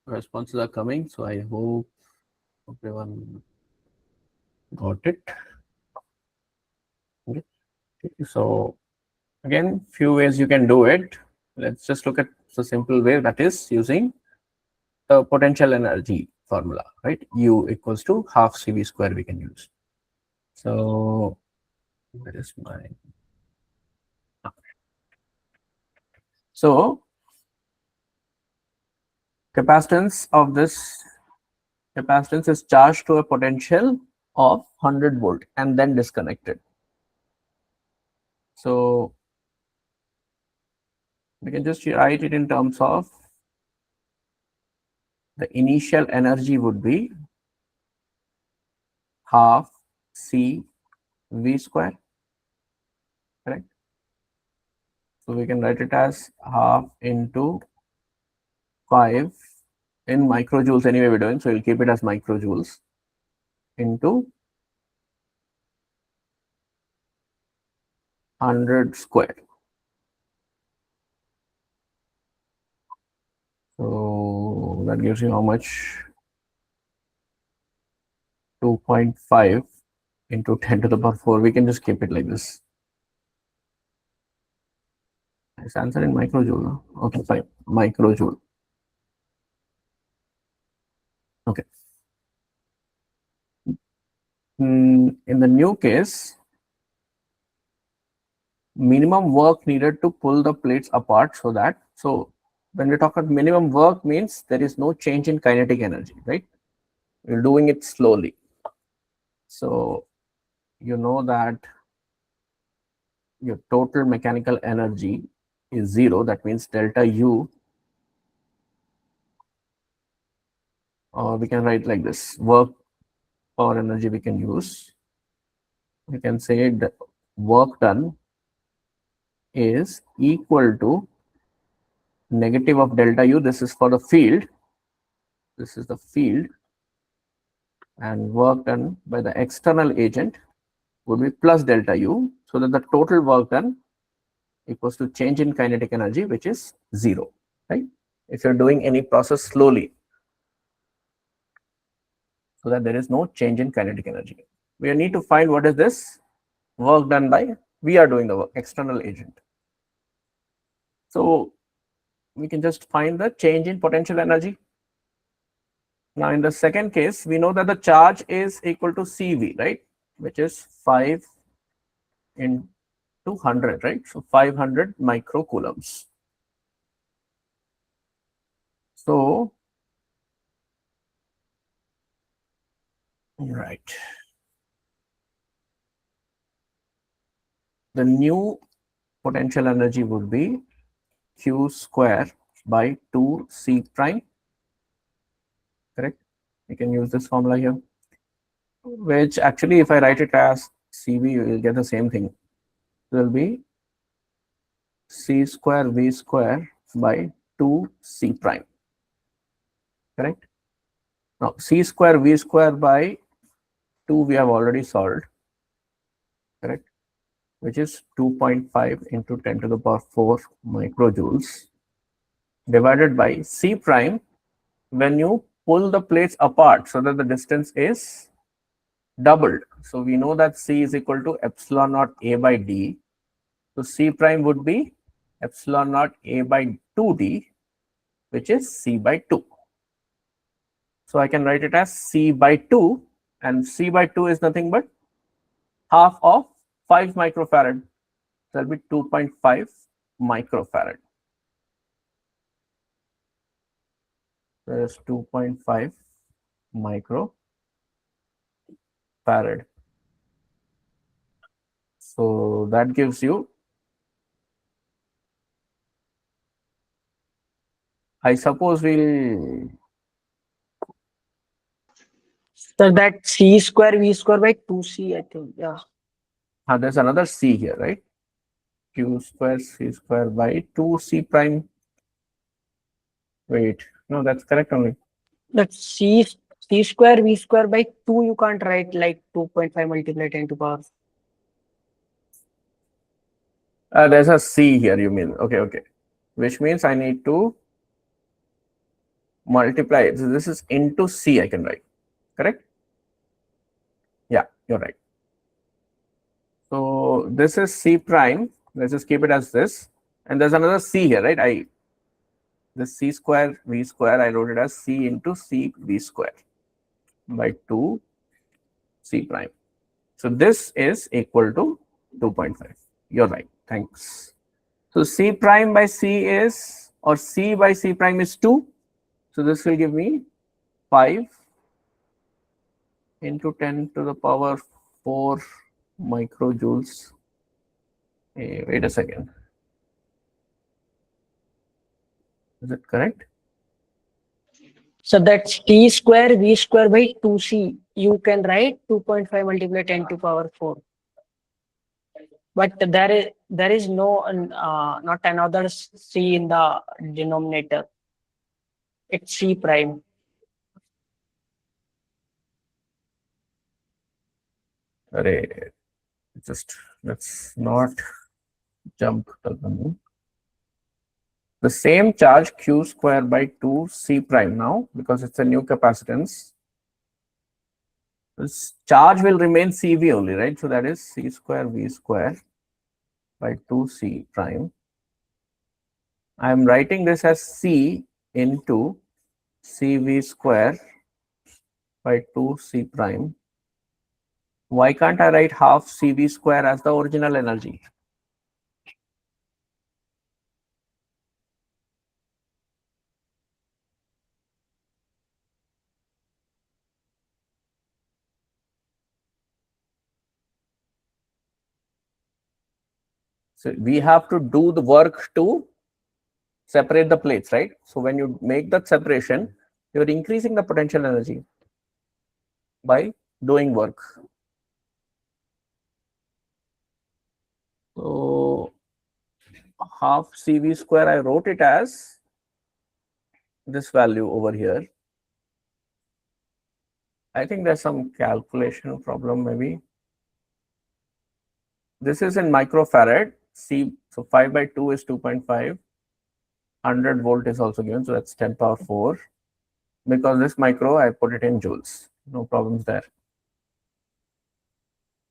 Speaker 1: responses are coming, so I hope everyone got it. Okay. So again, few ways you can do it. Let's just look at the simple way, that is using the potential energy formula, right? U equals to half CV square we can use. So where is my so capacitance of this capacitance is charged to a potential of 100 volt and then disconnected. So we can just write it in terms of the initial energy would be half C V square, correct? So we can write it as half into 5 in microjoules anyway we're doing, so we'll keep it as microjoules into 100 square. So that gives you how much? 2.5 into 10 to the power 4. We can just keep it like this. It's answer in microjoule. No? Okay, fine. Microjoule. Okay. In the new case, minimum work needed to pull the plates apart so when we talk about minimum work means there is no change in kinetic energy, right? We're doing it slowly. So you know that your total mechanical energy is 0. That means delta U, or we can write like this, work or energy we can use. We can say the work done is equal to negative of delta U. This is for the field. This is the field. And work done by the external agent would be plus delta U, so that the total work done equals to change in kinetic energy, which is 0, right? If you're doing any process slowly, so that there is no change in kinetic energy. We need to find what is this work done by, we are doing the work, external agent. So we can just find the change in potential energy. Now in the second case, we know that the charge is equal to CV, right? Which is 5 into 100, right? So 500 microcoulombs. So, right. The new potential energy would be Q square by 2C prime, correct? We can use this formula here, which actually if I write it as CV, you will get the same thing. It will be C square V square by 2C prime, correct? Now, C square V square by 2 we have already solved, correct? Which is 2.5 into 10 to the power 4 microjoules divided by C prime when you pull the plates apart so that the distance is doubled. So we know that C is equal to epsilon naught A by D. So C prime would be epsilon naught A by 2D, which is C by 2. So I can write it as C by 2, and C by 2 is nothing but half of 5 microfarad. That will be 2.5 microfarad. There is 2.5 microfarad. So that gives you, I suppose we'll,
Speaker 3: So that C square V square by 2C, I think. Yeah.
Speaker 1: there's another C here, right? Q square C square by 2C prime. Wait, no, that's correct only.
Speaker 3: That C square V square by 2, you can't write like 2.5 multiplied 10 to power.
Speaker 1: There's a C here, you mean? Okay, okay. Which means I need to multiply. So this is into C, I can write, correct? Yeah, you're right. So this is C prime. Let's just keep it as this. And there's another C here, right? This C square V square, I wrote it as C into C V square by 2 C prime. So this is equal to 2.5. You're right. Thanks. So C prime by C is, or C by C prime is 2. So this will give me 5 into 10 to the power 4 microjoules. Hey, wait a second. Is it correct?
Speaker 3: So that's T square V square by 2C. You can write 2.5 multiplied 10 to power 4. But there is no not another C in the denominator. It's C prime.
Speaker 1: Array, just let's not jump to the moon. The same charge q square by 2 C prime now, because it's a new capacitance. This charge will remain CV only, right? So that is C square V square by 2 C prime. I am writing this as C into CV square by 2 C prime. Why can't I write half CV square as the original energy? So we have to do the work to separate the plates, right? So when you make that separation, you're increasing the potential energy by doing work. So half CV square, I wrote it as this value over here. I think there's some calculation problem maybe. This is in microfarad. C, so 5 by 2 is 2.5. 100 volt is also given, so that's 10 power 4. Because this micro, I put it in joules. No problems there.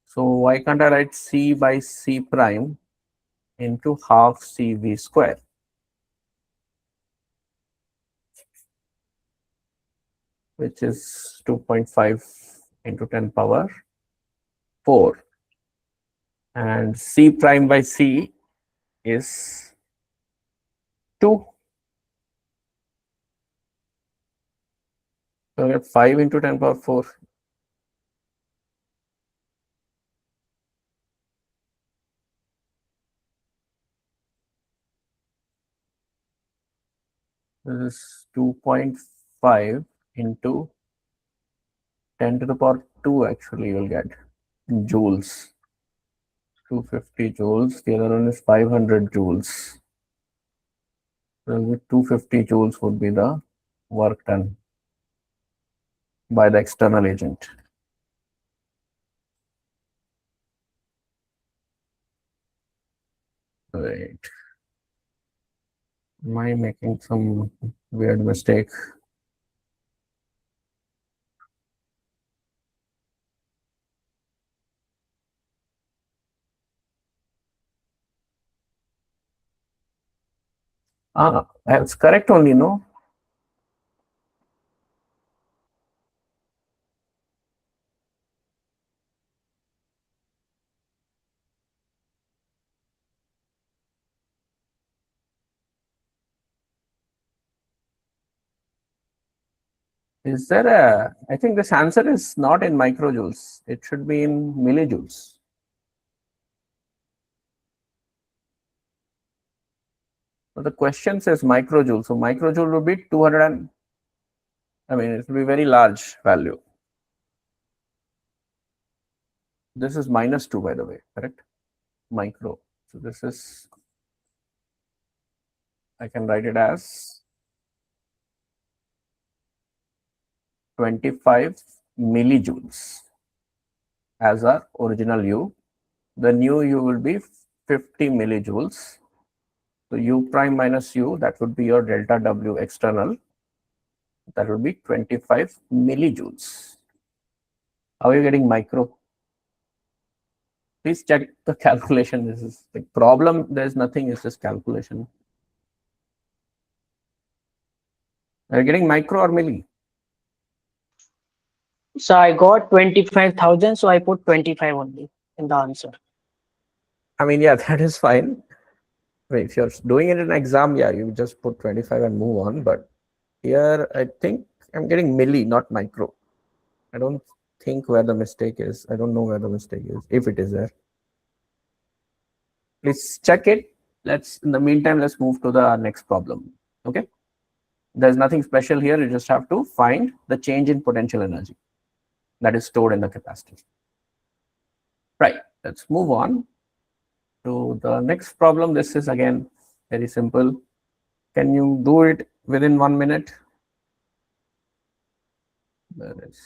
Speaker 1: So why can't I write C by C prime into half CV square? Which is 2.5 into 10 power 4. And C prime by C is 2. So we have 5 into 10 power 4. This is 2.5 into 10 to the power 2 actually you will get joules. 250 joules. The other one is 500 joules. So 250 joules would be the work done by the external agent. Right. Am I making some weird mistake? That's correct only, no? Is there a, I think this answer is not in microjoules. It should be in millijoules. So the question says microjoule. So microjoule would be 200 and, I mean, it will be very large value. This is -2, by the way, correct? Micro. So this is, I can write it as 25 millijoules as our original U. The new U will be 50 millijoules. So U prime minus U, that would be your delta W external. That would be 25 millijoules. How are you getting micro? Please check the calculation. This is the problem. There's nothing, it's just calculation. Are you getting micro or milli?
Speaker 3: So I got 25,000. So I put 25 only in the answer.
Speaker 1: I mean, yeah, that is fine. I mean, if you're doing it in an exam, yeah, you just put 25 and move on. But here, I think I'm getting milli, not micro. I don't think where the mistake is. I don't know where the mistake is, if it is there. Please check it. In the meantime, let's move to the next problem. Okay. There's nothing special here. You just have to find the change in potential energy that is stored in the capacitor. Right. Let's move on to the next problem. This is again very simple. Can you do it within 1 minute? There is,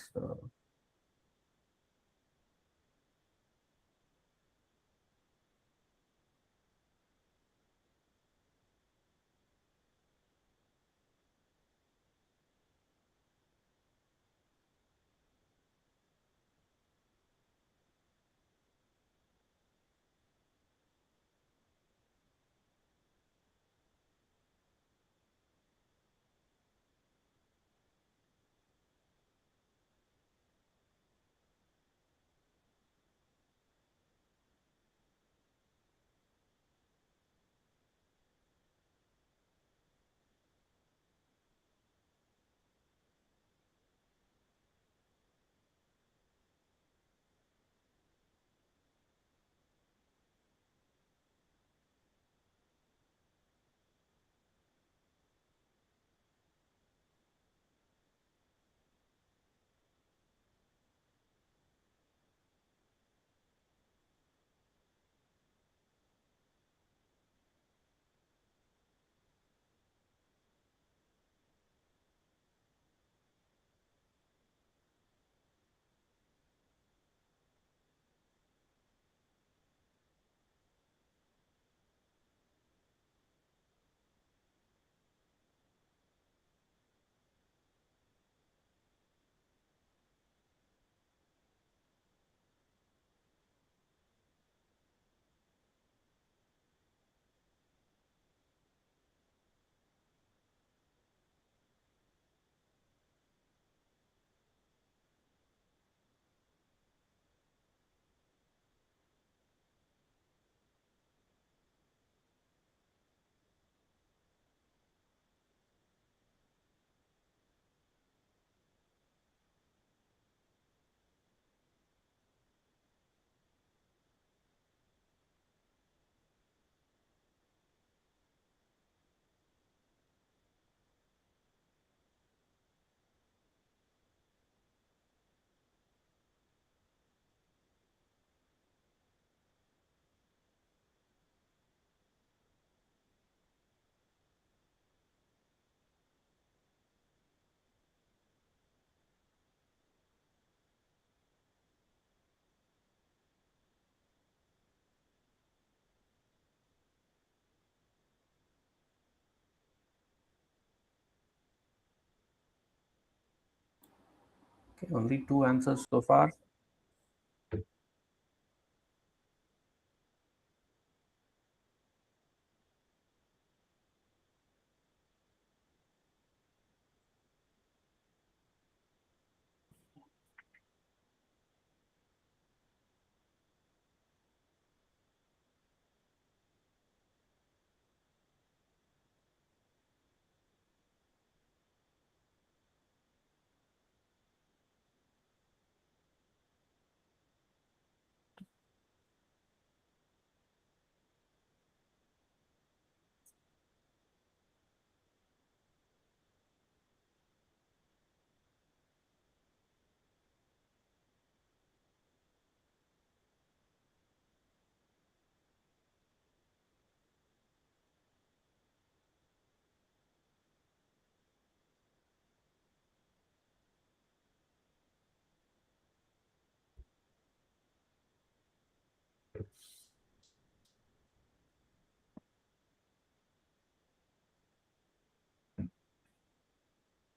Speaker 1: okay, only 2 answers so far.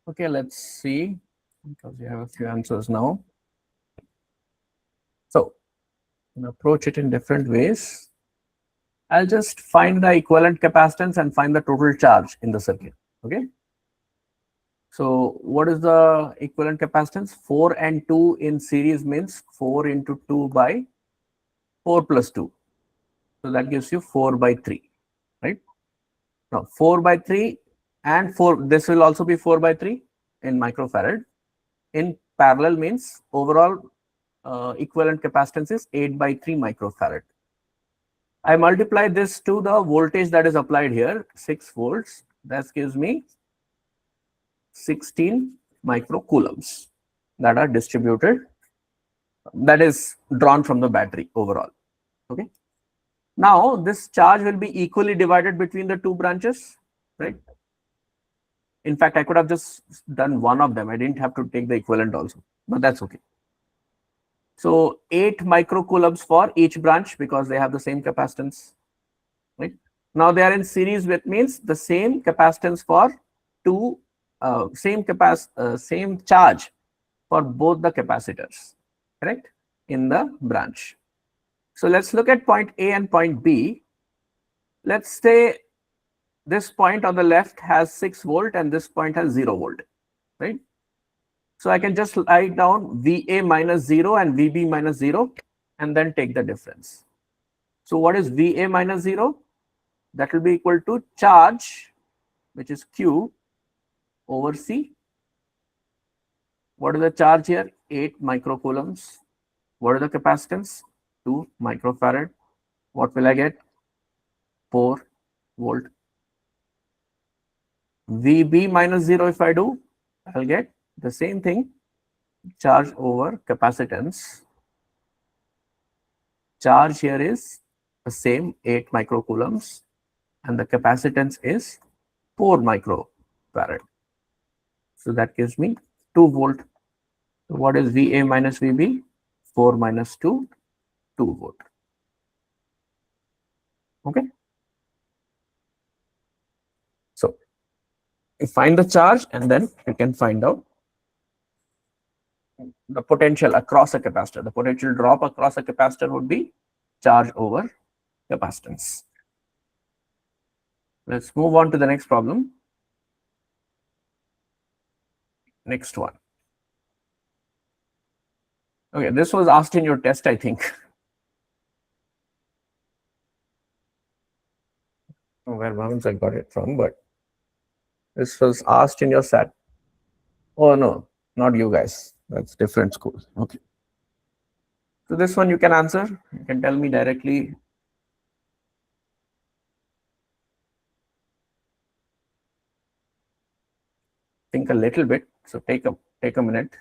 Speaker 1: Okay, let's see, because we have a few answers now. So, approach it in different ways. I'll just find the equivalent capacitance and find the total charge in the circuit. Okay. So what is the equivalent capacitance? 4 and 2 in series means 4 into 2 by 4 plus 2. So that gives you 4 by 3, right? Now 4 by 3 and 4, this will also be 4 by 3 in microfarad. In parallel means overall equivalent capacitance is 8 by 3 microfarad. I multiply this to the voltage that is applied here, 6 volts. That gives me 16 microcoulombs that are distributed, that is drawn from the battery overall. Okay. Now this charge will be equally divided between the two branches, right? In fact, I could have just done one of them. I didn't have to take the equivalent also, but that's okay. So 8 microcoulombs for each branch because they have the same capacitance, right? Now they are in series, which means the same capacitance for two, same charge for both the capacitors, correct, in the branch. So let's look at point A and point B. Let's say this point on the left has 6 volt and this point has 0 volt, right? So I can just write down VA minus 0 and VB minus 0 and then take the difference. So what is VA minus 0? That will be equal to charge, which is Q over C. What is the charge here? 8 microcoulombs. What is the capacitance? 2 microfarad. What will I get? 4 volt. VB minus 0 if I do, I'll get the same thing, charge over capacitance. Charge here is the same, 8 microcoulombs, and the capacitance is 4 microfarad. So that gives me 2 volt. So what is VA minus VB? 4 minus 2, 2 volt. Okay. So you find the charge and then you can find out the potential across a capacitor. The potential drop across a capacitor would be charge over capacitance. Let's move on to the next problem. Next one. Okay, this was asked in your test, I think. Where once I got it from, but this was asked in your SAT. Oh no, not you guys. That's different school. Okay. So this one you can answer. You can tell me directly. Think a little bit. So take a minute.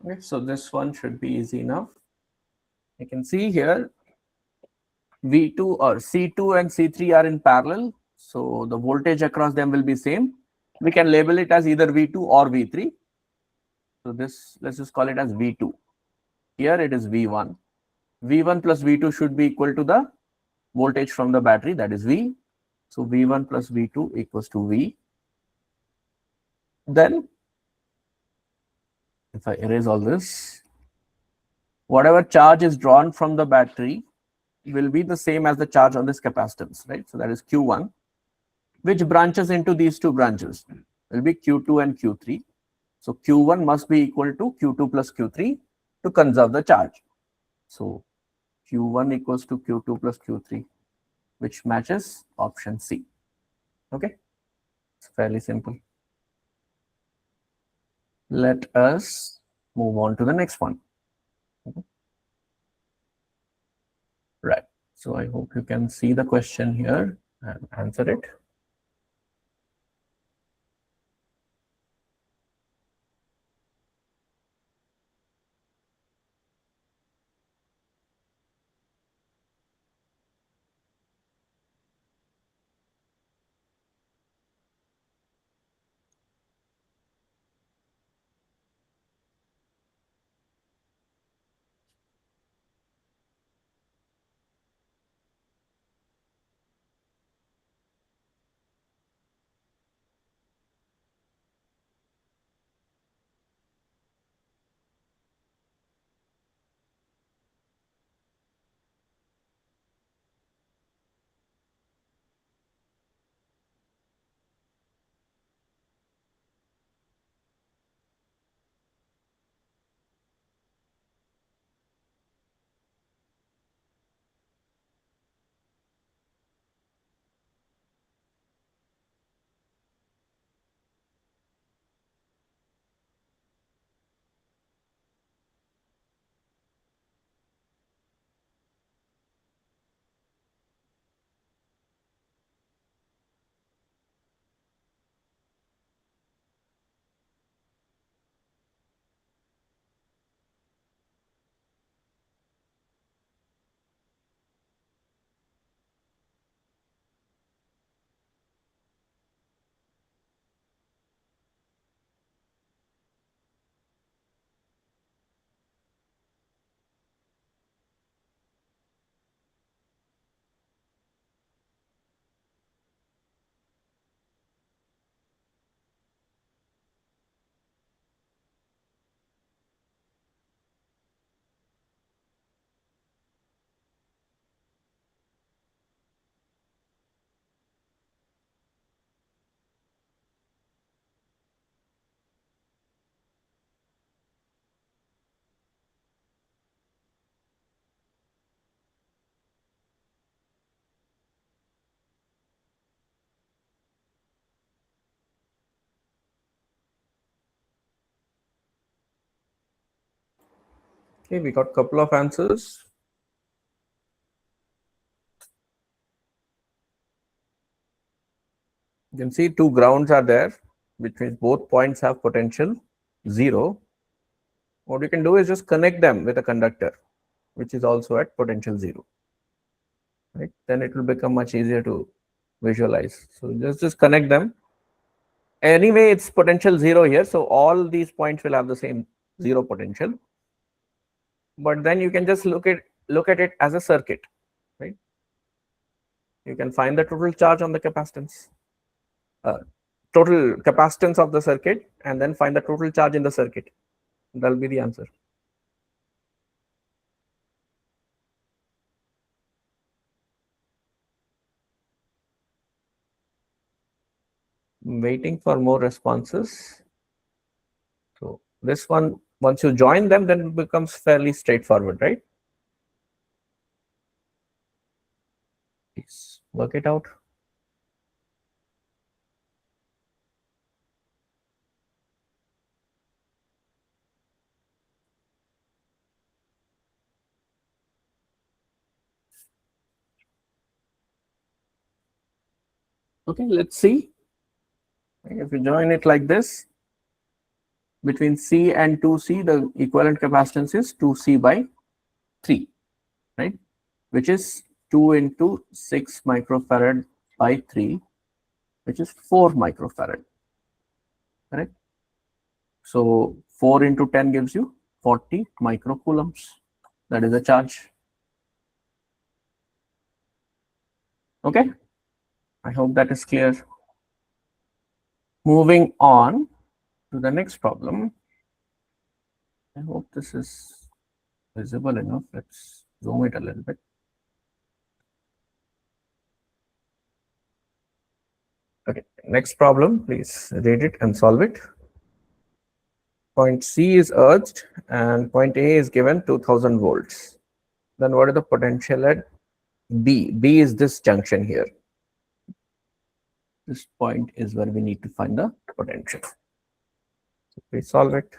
Speaker 1: Okay, so this one should be easy enough. You can see here V2 or C2 and C3 are in parallel. So the voltage across them will be same. We can label it as either V2 or V3. So this, let's just call it as V2. Here it is V1. V1 plus V2 should be equal to the voltage from the battery, that is V. So V1 plus V2 equals to V. Then if I erase all this, whatever charge is drawn from the battery will be the same as the charge on this capacitance, right? So that is Q1. which branches into these two branches will be Q2 and Q3. So Q1 must be equal to Q2 plus Q3 to conserve the charge. So Q1 equals to Q2 plus Q3, which matches option C. Okay, it's fairly simple. Let us move on to the next one. Okay. Right. So I hope you can see the question here and answer it. Okay, we got a couple of answers. You can see two grounds are there, which means both points have potential 0. What you can do is just connect them with a conductor, which is also at potential 0. Right? Then it will become much easier to visualize. So just connect them. Anyway, it's potential 0 here, so all these points will have the same 0 potential. But then you can just look at it as a circuit, right? You can find the total charge on the capacitance, total capacitance of the circuit, and then find the total charge in the circuit. That'll be the answer. Waiting for more responses. So this one, once you join them, then it becomes fairly straightforward, right? Please work it out. Okay, let's see. If you join it like this, between C and 2C, the equivalent capacitance is 2C by 3, right? Which is 2 into 6 microfarad by 3, which is 4 microfarad, correct? So 4 into 10 gives you 40 microcoulombs. That is the charge. Okay, I hope that is clear. Moving on to the next problem. I hope this is visible enough. Let's zoom it a little bit. Okay, next problem, please read it and solve it. Point C is urged and point A is given 2000 volts. Then what is the potential at B? B is this junction here. This point is where we need to find the potential. So please solve it.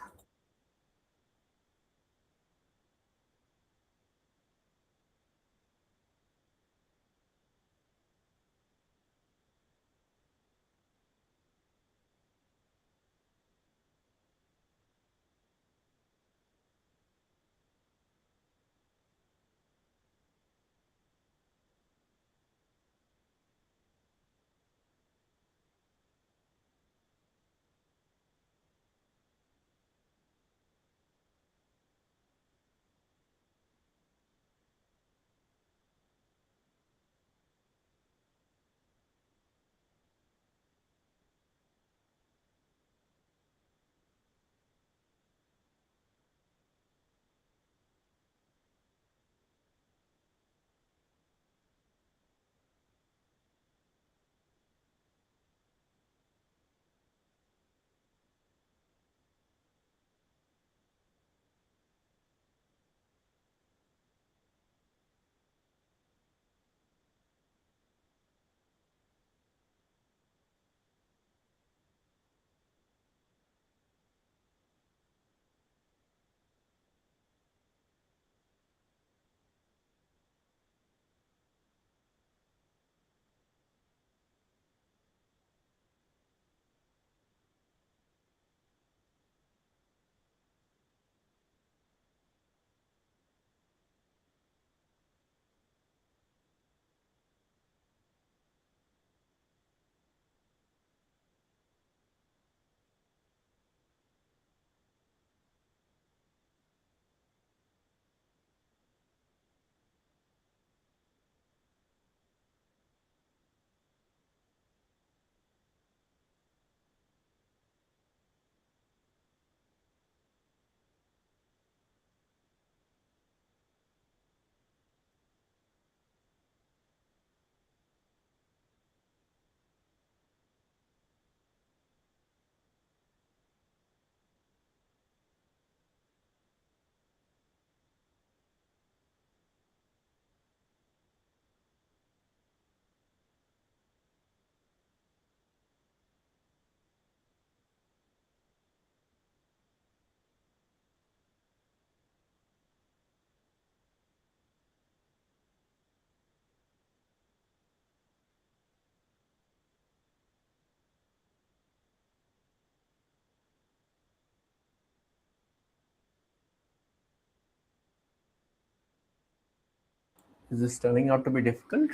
Speaker 1: Is this turning out to be difficult?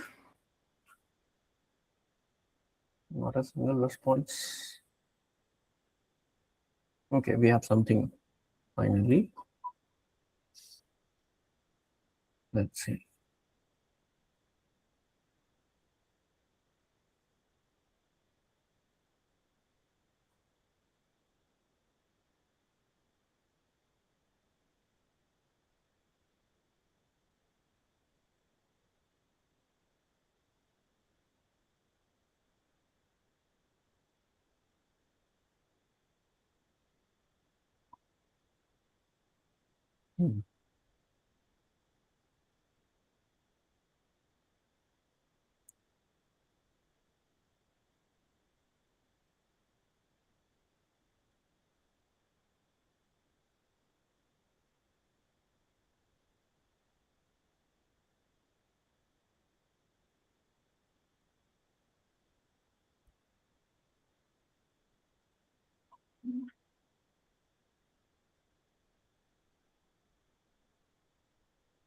Speaker 1: Not a single response. Okay, we have something finally. Let's see. Hmm.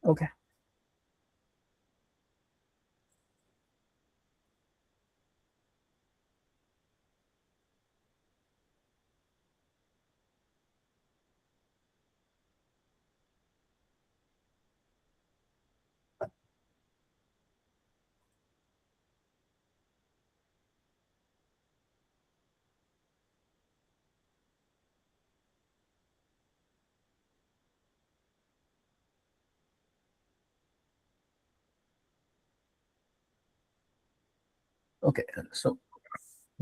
Speaker 1: Okay. Okay. So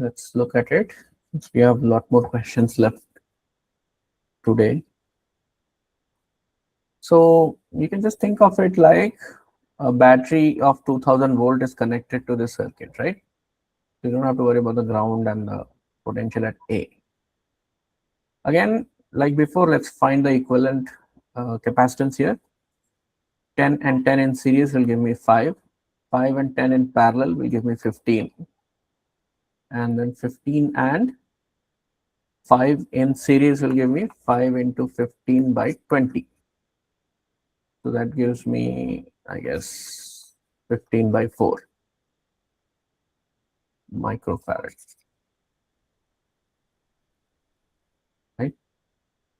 Speaker 1: Let's look at it. Since we have a lot more questions left today. So you can just think of it like a battery of 2000 volt is connected to this circuit, right? You don't have to worry about the ground and the potential at A. Again, like before, let's find the equivalent capacitance here. 10 and 10 in series will give me 5. 5 and 10 in parallel will give me 15. And then 15 and 5 in series will give me 5 into 15 by 20. So that gives me, I guess, 15 by 4 microfarad. Right?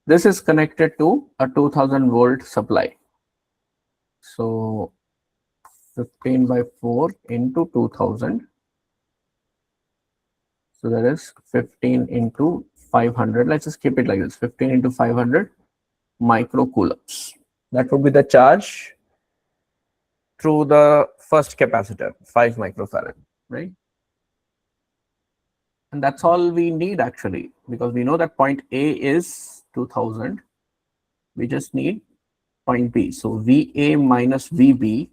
Speaker 1: This is connected to a 2000 volt supply. So 15 by 4 into 2000. So that is 15 into 500. Let's just keep it like this, 15 into 500 microcoulombs. That would be the charge through the first capacitor, 5 microfarad, right? And that's all we need actually, because we know that point A is 2000. We just need point B. So VA minus VB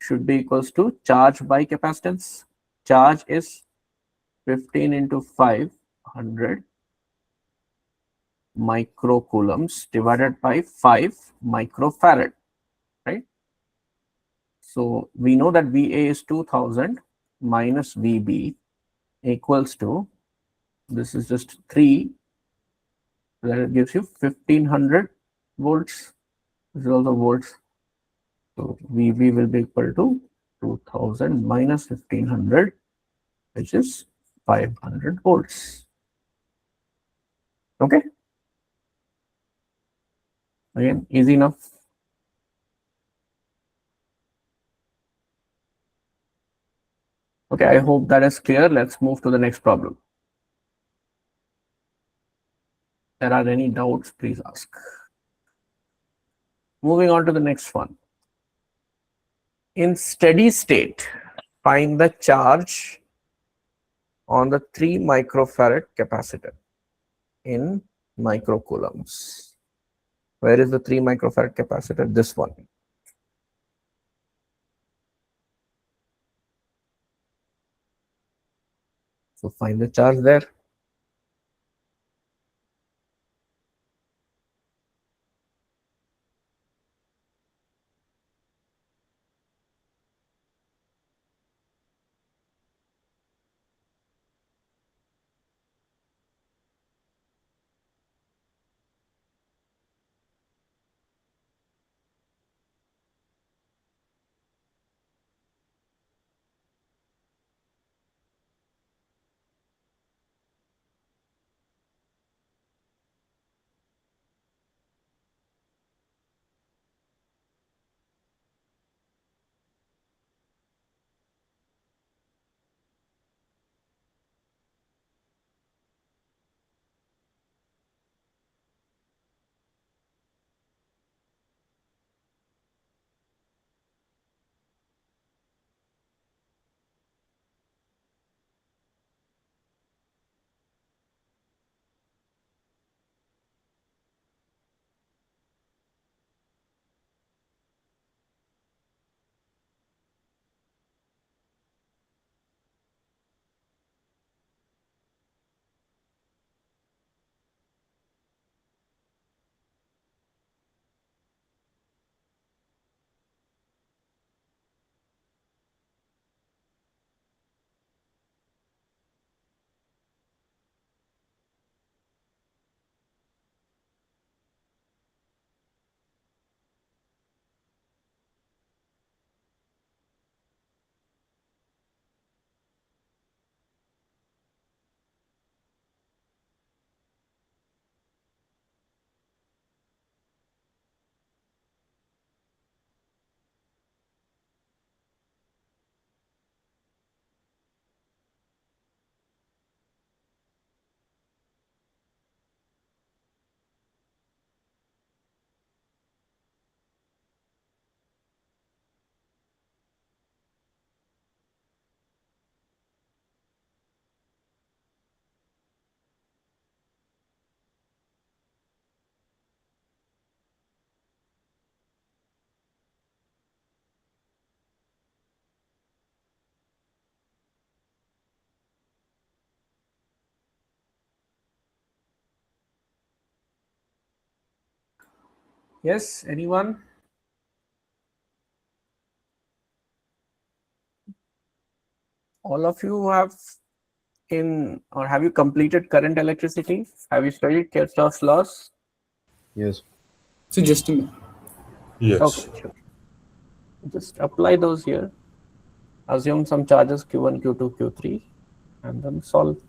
Speaker 1: should be equals to charge by capacitance. Charge is 15 into 500 microcoulombs divided by 5 microfarad, right? So we know that VA is 2000 minus VB equals to, this is just 3, that gives you 1500 volts. This is also volts. So VB will be equal to 2000 minus 1500, which is 500 volts. Okay. Again, easy enough. Okay, I hope that is clear. Let's move to the next problem. If there are any doubts, please ask. Moving on to the next one. In steady state, find the charge on the 3 microfarad capacitor in microcoulombs. Where is the 3 microfarad capacitor? This one. So find the charge there. Yes, anyone? All of you have or have you completed current electricity? Have you studied Kirchhoff's laws?
Speaker 2: Yes.
Speaker 5: So just a minute.
Speaker 1: Okay,
Speaker 6: Yes.
Speaker 1: sure. Just apply those here. Assume some charges Q1, Q2, Q3, and then solve.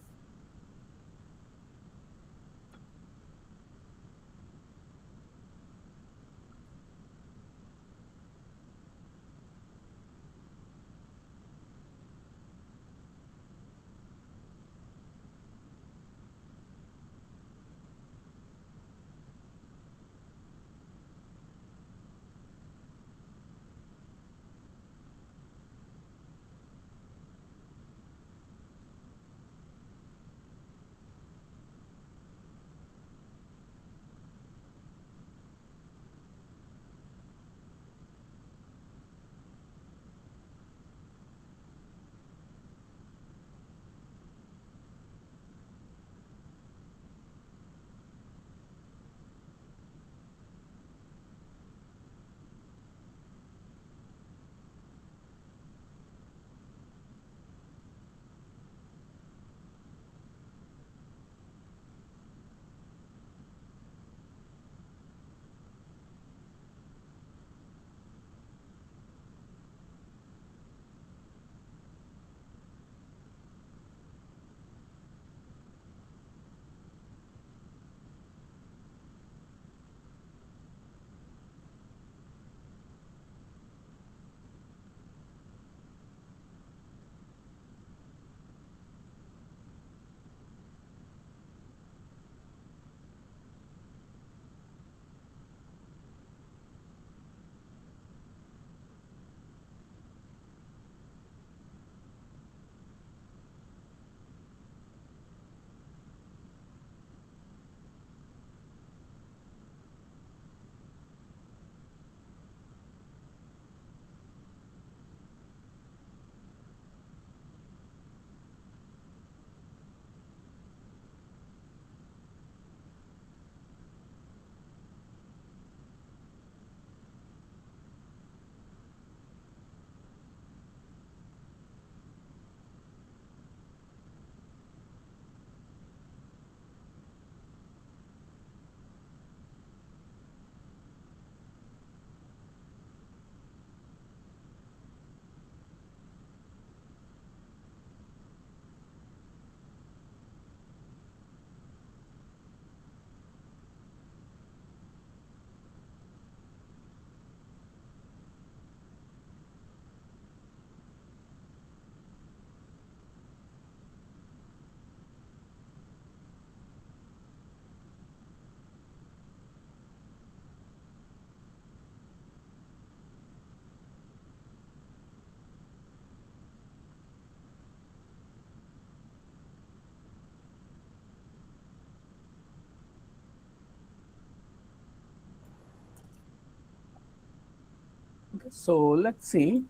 Speaker 1: So let's see.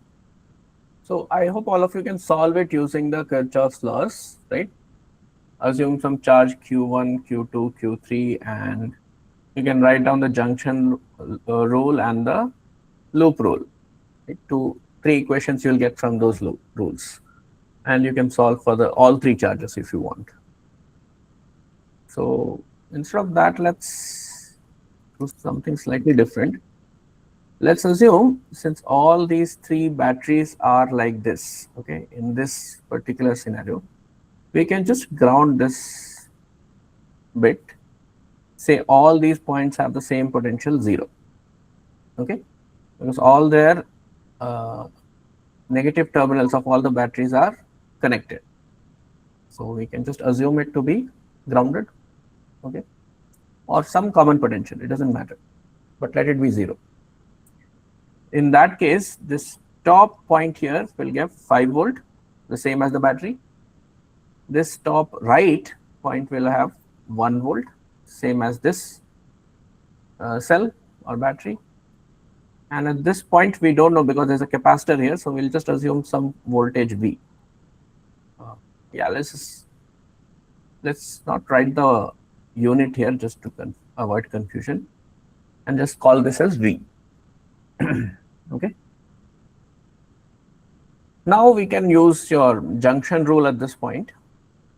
Speaker 1: So I hope all of you can solve it using the Kirchhoff's laws, right? Assume some charge Q1, Q2, Q3, and you can write down the junction rule and the loop rule. Right? Three equations you'll get from those rules. And you can solve for all three charges if you want. So instead of that, let's do something slightly different. Let's assume since all these three batteries are like this, okay, in this particular scenario, we can just ground this bit, say all these points have the same potential 0, okay, because all their negative terminals of all the batteries are connected. So we can just assume it to be grounded, okay, or some common potential, it doesn't matter, but let it be 0. In that case, this top point here will give 5 volt, the same as the battery. This top right point will have 1 volt, same as this cell or battery. And at this point, we don't know because there's a capacitor here, so we'll just assume some voltage V. Yeah, let's not write the unit here just to avoid confusion. and just call this as V. Okay. Now we can use your junction rule at this point,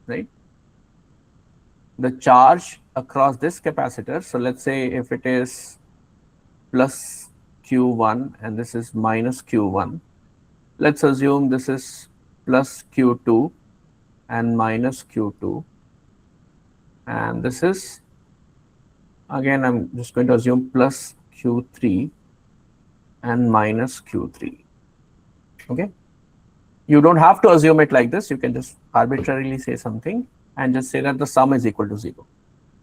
Speaker 1: right? The charge across this capacitor. So let's say if it is plus Q1 and this is minus Q1, let's assume this is plus Q2 and minus Q2, and this is, again, I'm just going to assume plus Q3 and minus Q3. Okay. You don't have to assume it like this. You can just arbitrarily say something and just say that the sum is equal to 0.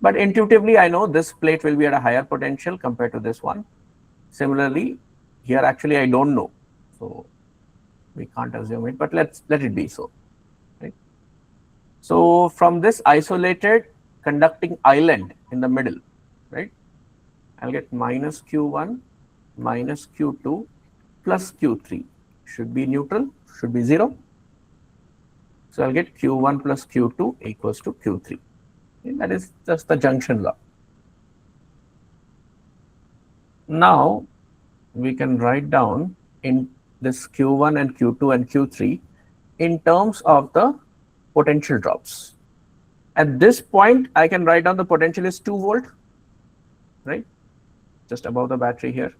Speaker 1: But intuitively, I know this plate will be at a higher potential compared to this one. Similarly, here actually I don't know, so we can't assume it, but let it be so. Right? So from this isolated conducting island in the middle, right, I'll get minus Q1 minus Q2 plus Q3. Should be neutral, should be 0. So I'll get Q1 plus Q2 equals to Q3. Okay, that is just the junction law. Now we can write down in this Q1 and Q2 and Q3 in terms of the potential drops. At this point, I can write down the potential is 2 volt, right? Just above the battery here.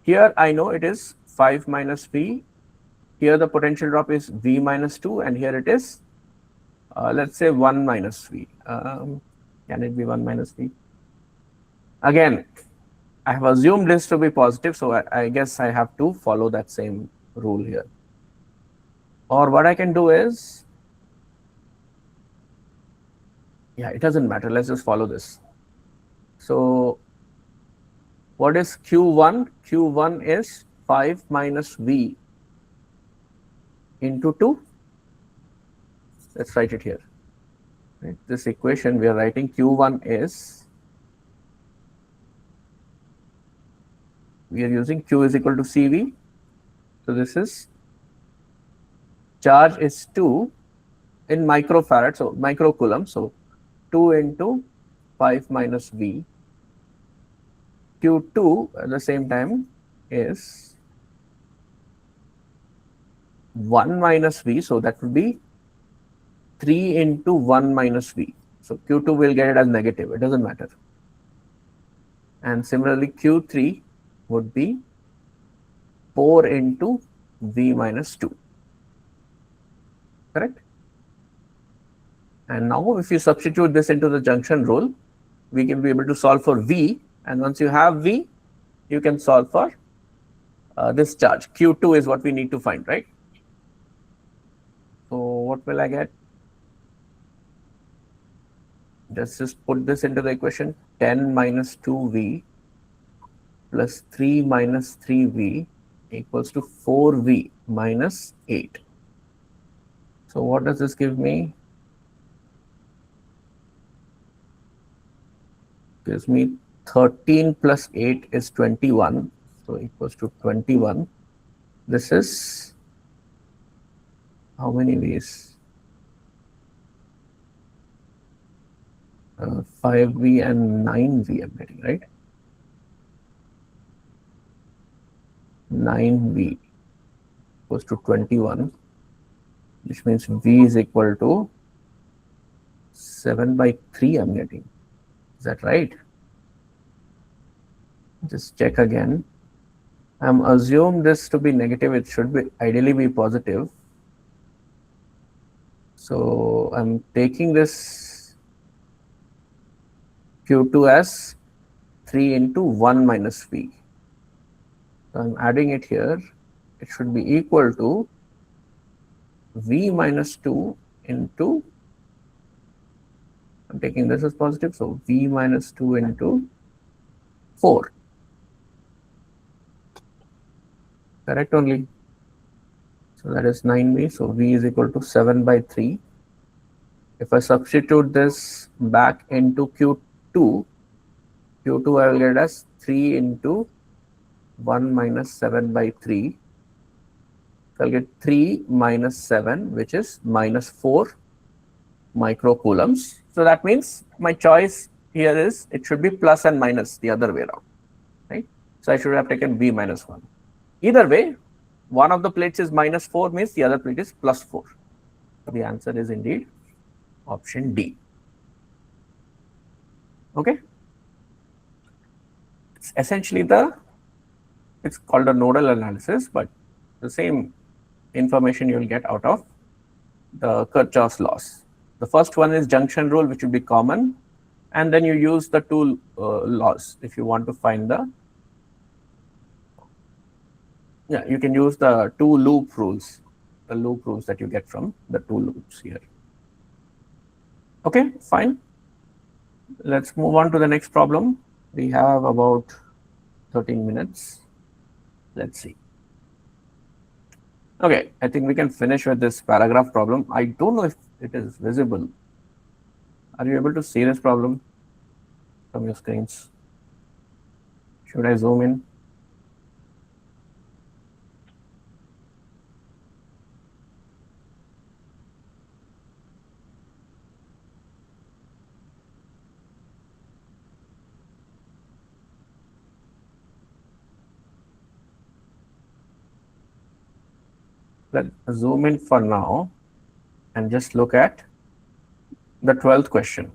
Speaker 1: Here I know it is 5 minus V. Here the potential drop is V minus 2, and here it is, let's say 1 minus V. Can it be 1 minus V? Again, I have assumed this to be positive, so I guess I have to follow that same rule here. Or what I can do is, yeah, it doesn't matter. Let's just follow this. So what is Q1? Q1 is 5 minus V into 2. Let's write it here. Right? This equation we are writing, Q1 is, we are using Q is equal to CV. So this is, charge is 2 in microfarad, so microcoulomb. So 2 into 5 minus V. Q2 at the same time is 1 minus V. So that would be 3 into 1 minus V. So Q2 will get it as negative. It doesn't matter. And similarly, Q3 would be 4 into V minus 2. Correct? And now if you substitute this into the junction rule, we can be able to solve for V. And once you have V, you can solve for this charge. Q2 is what we need to find, right? So what will I get? Just put this into the equation. 10 minus 2V plus 3 minus 3V equals to 4V minus 8. So what does this give me? Gives me 13 plus 8 is 21. So equals to 21. This is how many V's? 5V and 9V I'm getting, right? 9V equals to 21, which means V is equal to 7 by 3 I'm getting. Is that right? Just check again. I'm assuming this to be negative. It should be ideally be positive. So I'm taking this Q2 as 3 into 1 minus V. So I'm adding it here. It should be equal to V minus 2 into, I'm taking this as positive, so V minus 2 into 4. Correct only. So that is 9V. So V is equal to 7 by 3. If I substitute this back into Q2 I will get as 3 into 1 minus 7 by 3. So I'll get 3 minus 7, which is minus 4 microcoulombs. So that means my choice here is it should be plus and minus the other way around, right? So I should have taken V minus 1. Either way, one of the plates is minus 4 means the other plate is plus 4. So the answer is indeed option D. Okay. It's essentially it's called a nodal analysis, but the same information you'll get out of the Kirchhoff's laws. The first one is junction rule, which will be common, and then you use the two laws if you want to find the, yeah, you can use the two loop rules, the loop rules that you get from the two loops here. Okay, fine. Let's move on to the next problem. We have about 13 minutes. Let's see. Okay, I think we can finish with this paragraph problem. I don't know if it is visible. Are you able to see this problem from your screens? Should I zoom in? Let's zoom in for now and just look at the 12th question.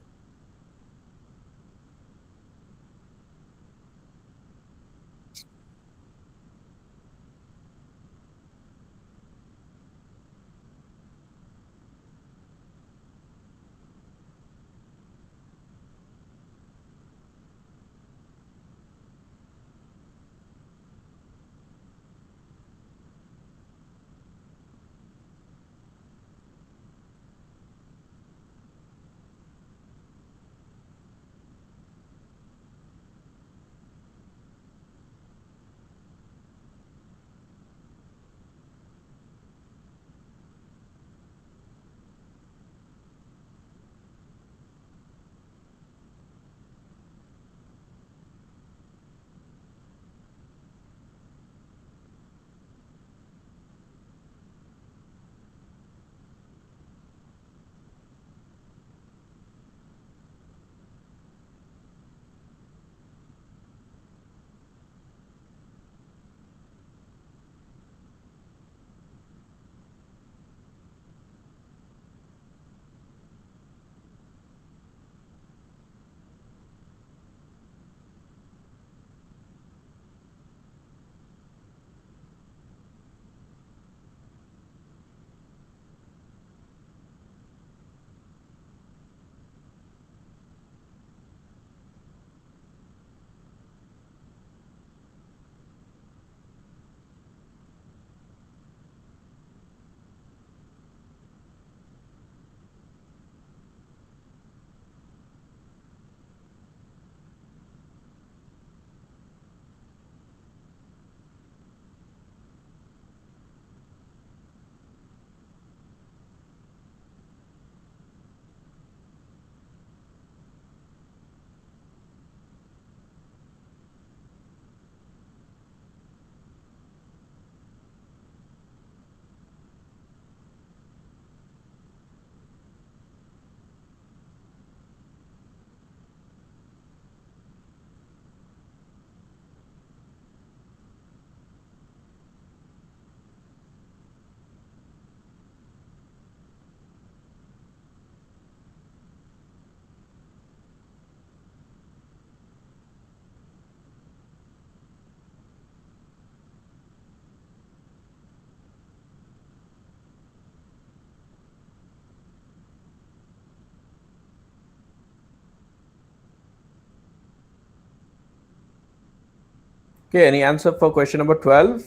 Speaker 1: Okay, any answer for question number 12?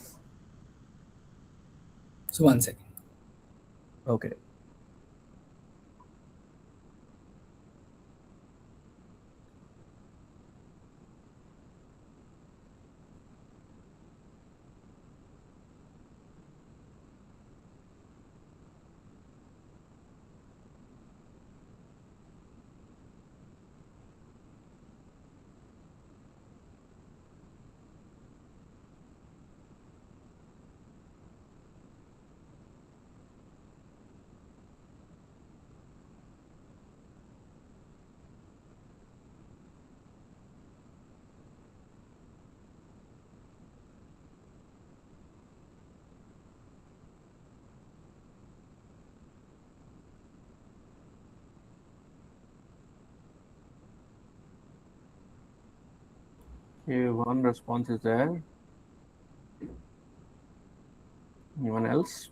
Speaker 2: So 1 second.
Speaker 1: Okay. Okay, one response is there. Anyone else?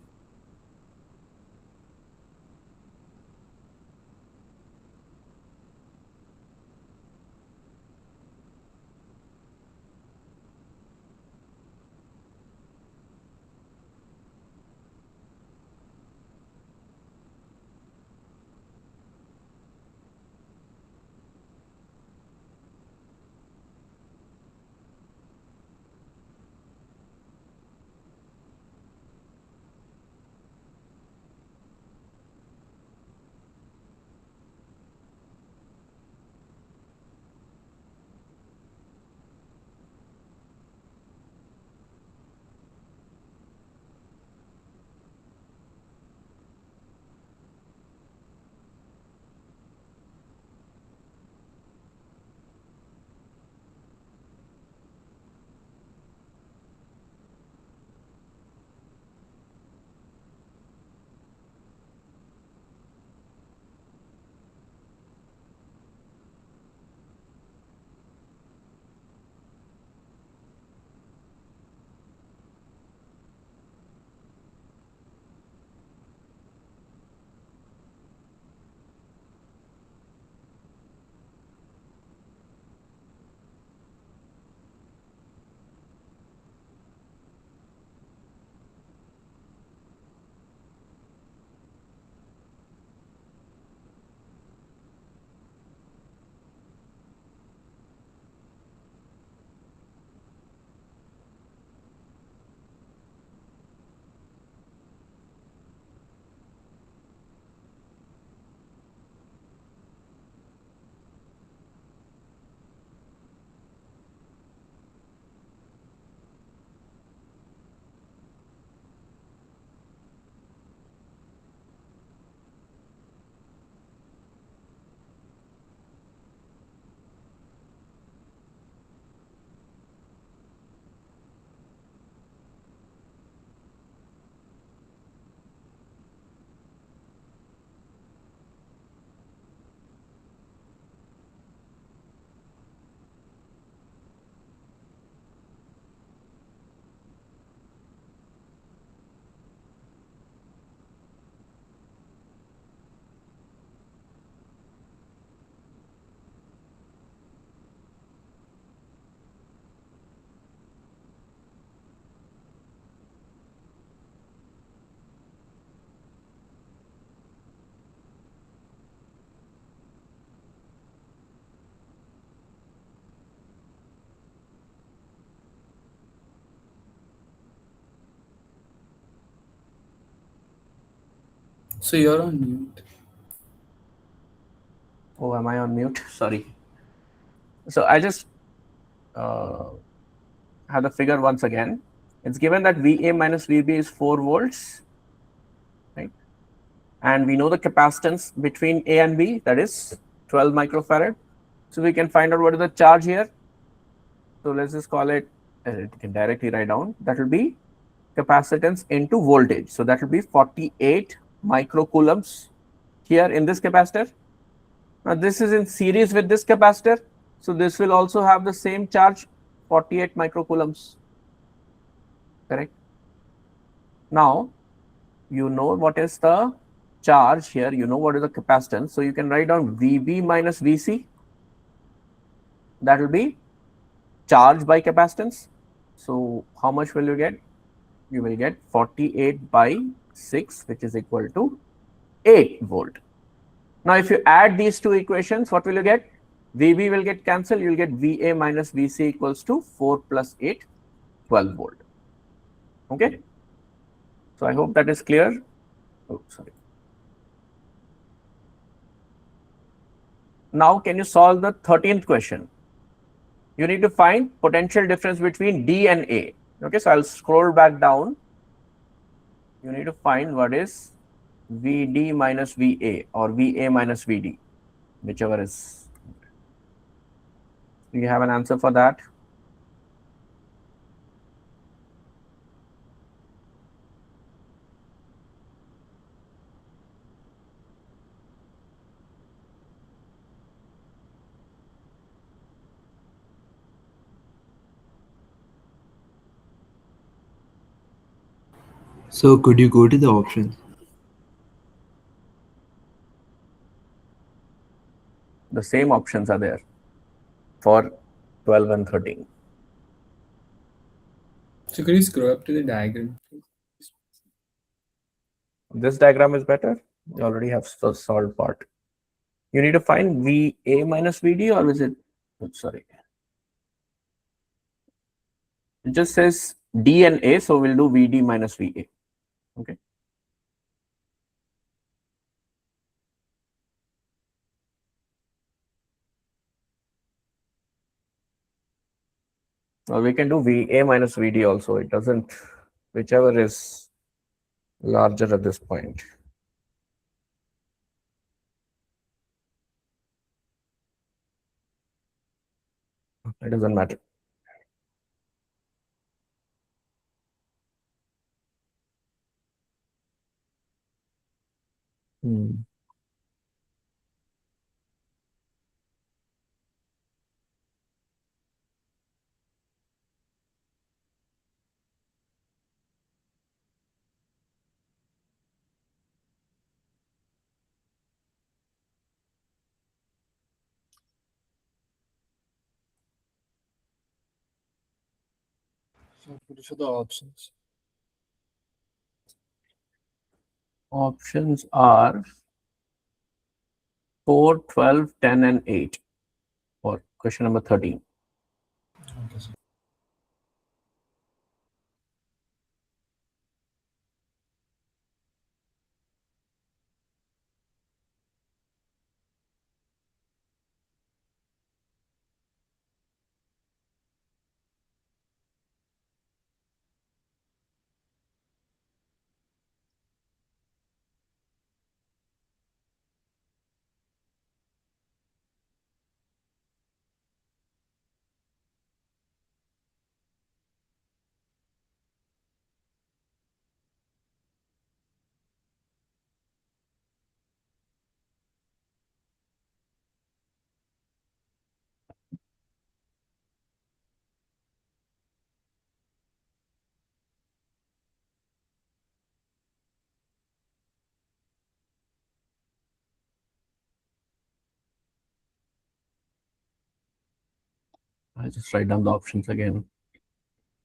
Speaker 2: So you're on mute.
Speaker 1: Oh, am I on mute? Sorry. So I just uh, have the figure once again. It's given that VA minus VB is 4 volts, right? And we know the capacitance between A and B, that is 12 microfarad. So we can find out what is the charge here. So let's just call it, it can directly write down, that will be capacitance into voltage. So that will be 48 microcoulombs here in this capacitor. Now this is in series with this capacitor. So this will also have the same charge, 48 microcoulombs. Correct. Now you know what is the charge here, you know what is the capacitance. So you can write down VB minus VC. That will be charge by capacitance. So how much will you get? You will get 48 by 6, which is equal to 8 volt. Now, if you add these two equations, what will you get? VB will get cancelled. You will get VA minus VC equals to 4 plus 8, 12 volt. Okay. So I hope that is clear. Oh, sorry. Now, can you solve the 13th question? You need to find potential difference between D and A. Okay, so I'll scroll back down. You need to find what is VD minus VA or VA minus VD, whichever is. Do you have an answer for that?
Speaker 2: So could you go to the options?
Speaker 1: The same options are there for 12 and 13.
Speaker 2: So could you scroll up to the diagram?
Speaker 1: This diagram is better. You already have the solved part. You need to find VA minus VD, or is it, sorry. It just says D and A, so we'll do VD minus VA. Okay. Or we can do VA minus VD also. It doesn't, whichever is larger at this point. It doesn't matter.
Speaker 2: So could you show the options?
Speaker 1: Options are 4, 12, 10, and 8 for question number 13.
Speaker 2: Okay, sir.
Speaker 1: I'll just write down the options again.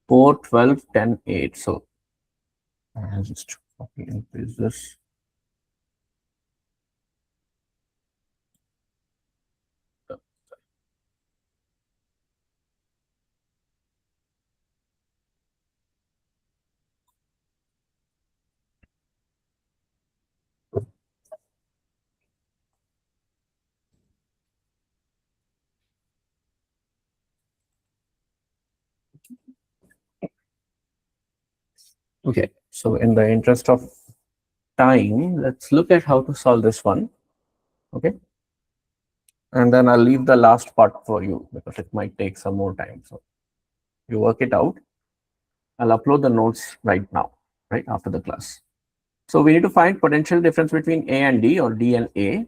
Speaker 1: 4, 12, 10, 8. So I'll just copy and paste this. Okay, so in the interest of time, let's look at how to solve this one. Okay. And then I'll leave the last part for you because it might take some more time. So you work it out. I'll upload the notes right now, right after the class. So we need to find potential difference between A and D, or D and A.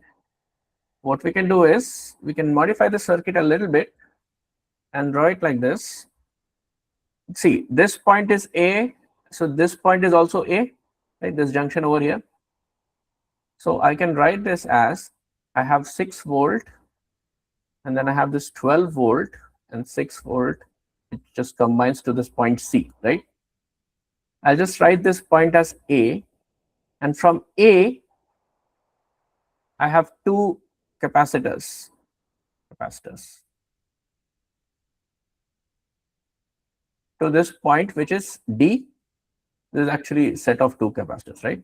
Speaker 1: What we can do is we can modify the circuit a little bit and draw it like this. See, this point is A, so this point is also A, right? This junction over here. So I can write this as I have 6 volt, and then I have this 12 volt and 6 volt. It just combines to this point C, right? I'll just write this point as A, and from A, I have 2 capacitors. To this point, which is D. This is actually a set of 2 capacitors, right?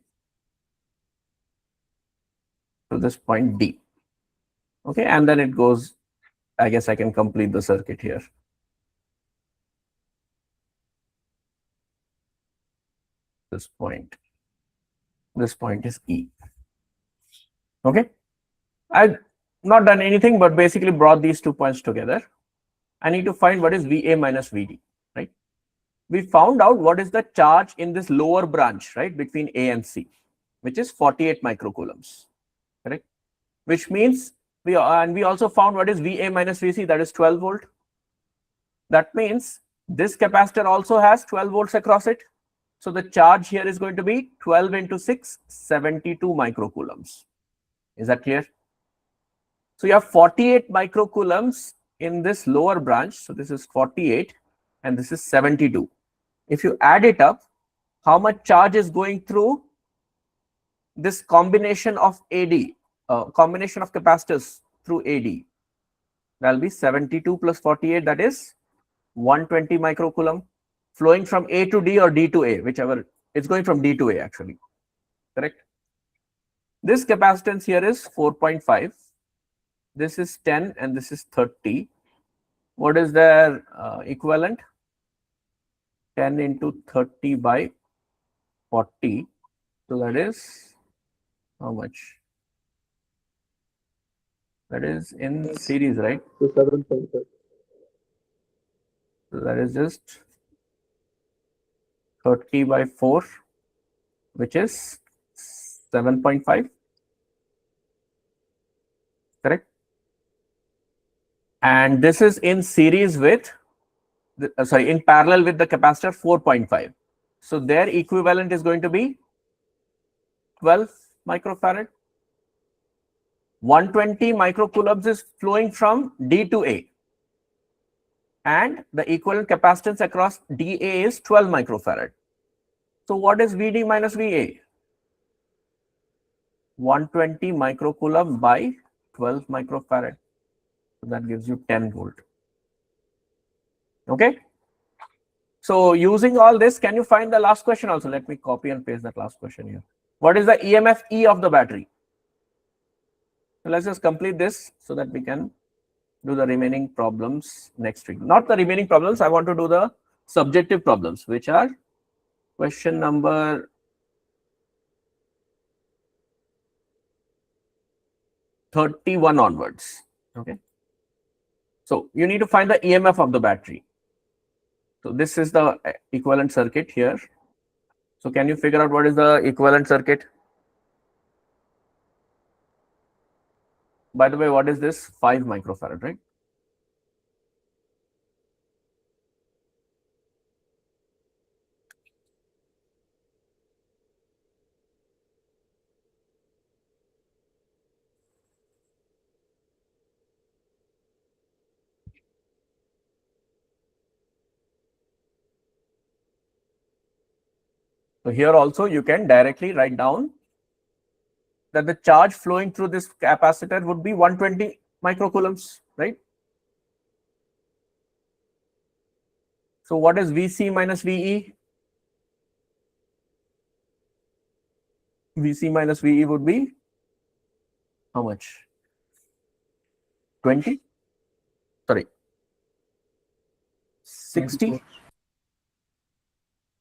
Speaker 1: To this point D. Okay, and then it goes, I guess I can complete the circuit here. This point is E. Okay, I've not done anything but basically brought these 2 points together. I need to find what is VA minus VD, right? We found out what is the charge in this lower branch, right, between A and C, which is 48 microcoulombs, correct? Which means we also found what is VA minus VC, that is 12 volt. That means this capacitor also has 12 volts across it. So the charge here is going to be 12 into 6, 72 microcoulombs. Is that clear? So you have 48 microcoulombs in this lower branch. So this is 48 and this is 72. If you add it up, how much charge is going through this combination of AD, combination of capacitors through AD? That'll be 72 plus 48, that is 120 microcoulomb flowing from A to D or D to A, whichever. It's going from D to A actually, correct? This capacitance here is 4.5. This is 10 and this is 30. What is their equivalent? 10 into 30 by 40. So that is how much? That is in series, right?
Speaker 2: So 7.5.
Speaker 1: So that is just 30 by 4, which is 7.5. Correct? And this is in series with, in parallel with the capacitor 4.5. So their equivalent is going to be 12 microfarad. 120 microcoulombs is flowing from D to A. And the equivalent capacitance across DA is 12 microfarad. So what is VD minus VA? 120 microcoulomb by 12 microfarad. So that gives you 10 volt. Okay. So using all this, can you find the last question also? Let me copy and paste that last question here. What is the EMF E of the battery? So let's just complete this so that we can do the remaining problems next week. Not the remaining problems. I want to do the subjective problems, which are question number 31 onwards. Okay. So you need to find the EMF of the battery. So this is the equivalent circuit here. So can you figure out what is the equivalent circuit? By the way, what is this? 5 microfarad, right? So here also you can directly write down that the charge flowing through this capacitor would be 120 microcoulombs, right? So what is VC minus VE? VC minus VE would be how much? 20? Sorry. 60?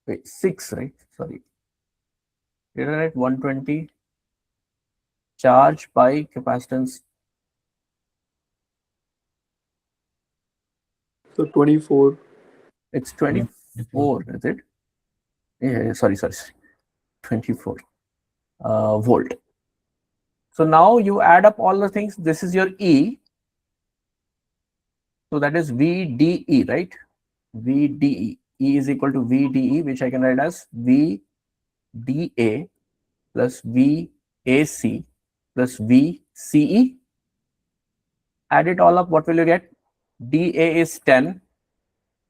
Speaker 1: Wait, 6, right? Sorry. Did I write 120 charge by capacitance?
Speaker 2: So 24.
Speaker 1: It's 24, is it? Yeah, sorry. 24 volt. So now you add up all the things. This is your E. So that is VDE, right? VDE. E is equal to VDE, which I can write as VDA plus VAC plus VCE. Add it all up. What will you get? DA is 10.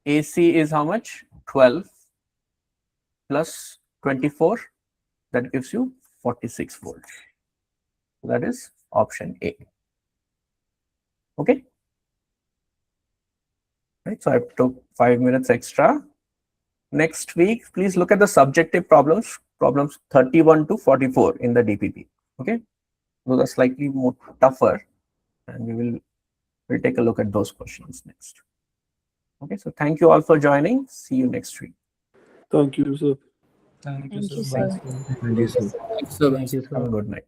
Speaker 1: AC is how much? 12 plus 24. That gives you 46 volts. That is option A. Okay. Right. So I took 5 minutes extra. Next week, please look at the subjective problems 31 to 44 in the DPP. Okay. Those are slightly more tougher, and we'll take a look at those questions next. Okay. So thank you all for joining. See you next week.
Speaker 2: Thank you, sir.
Speaker 3: Thank you, sir.
Speaker 2: Thank you, sir.
Speaker 1: Have a good night.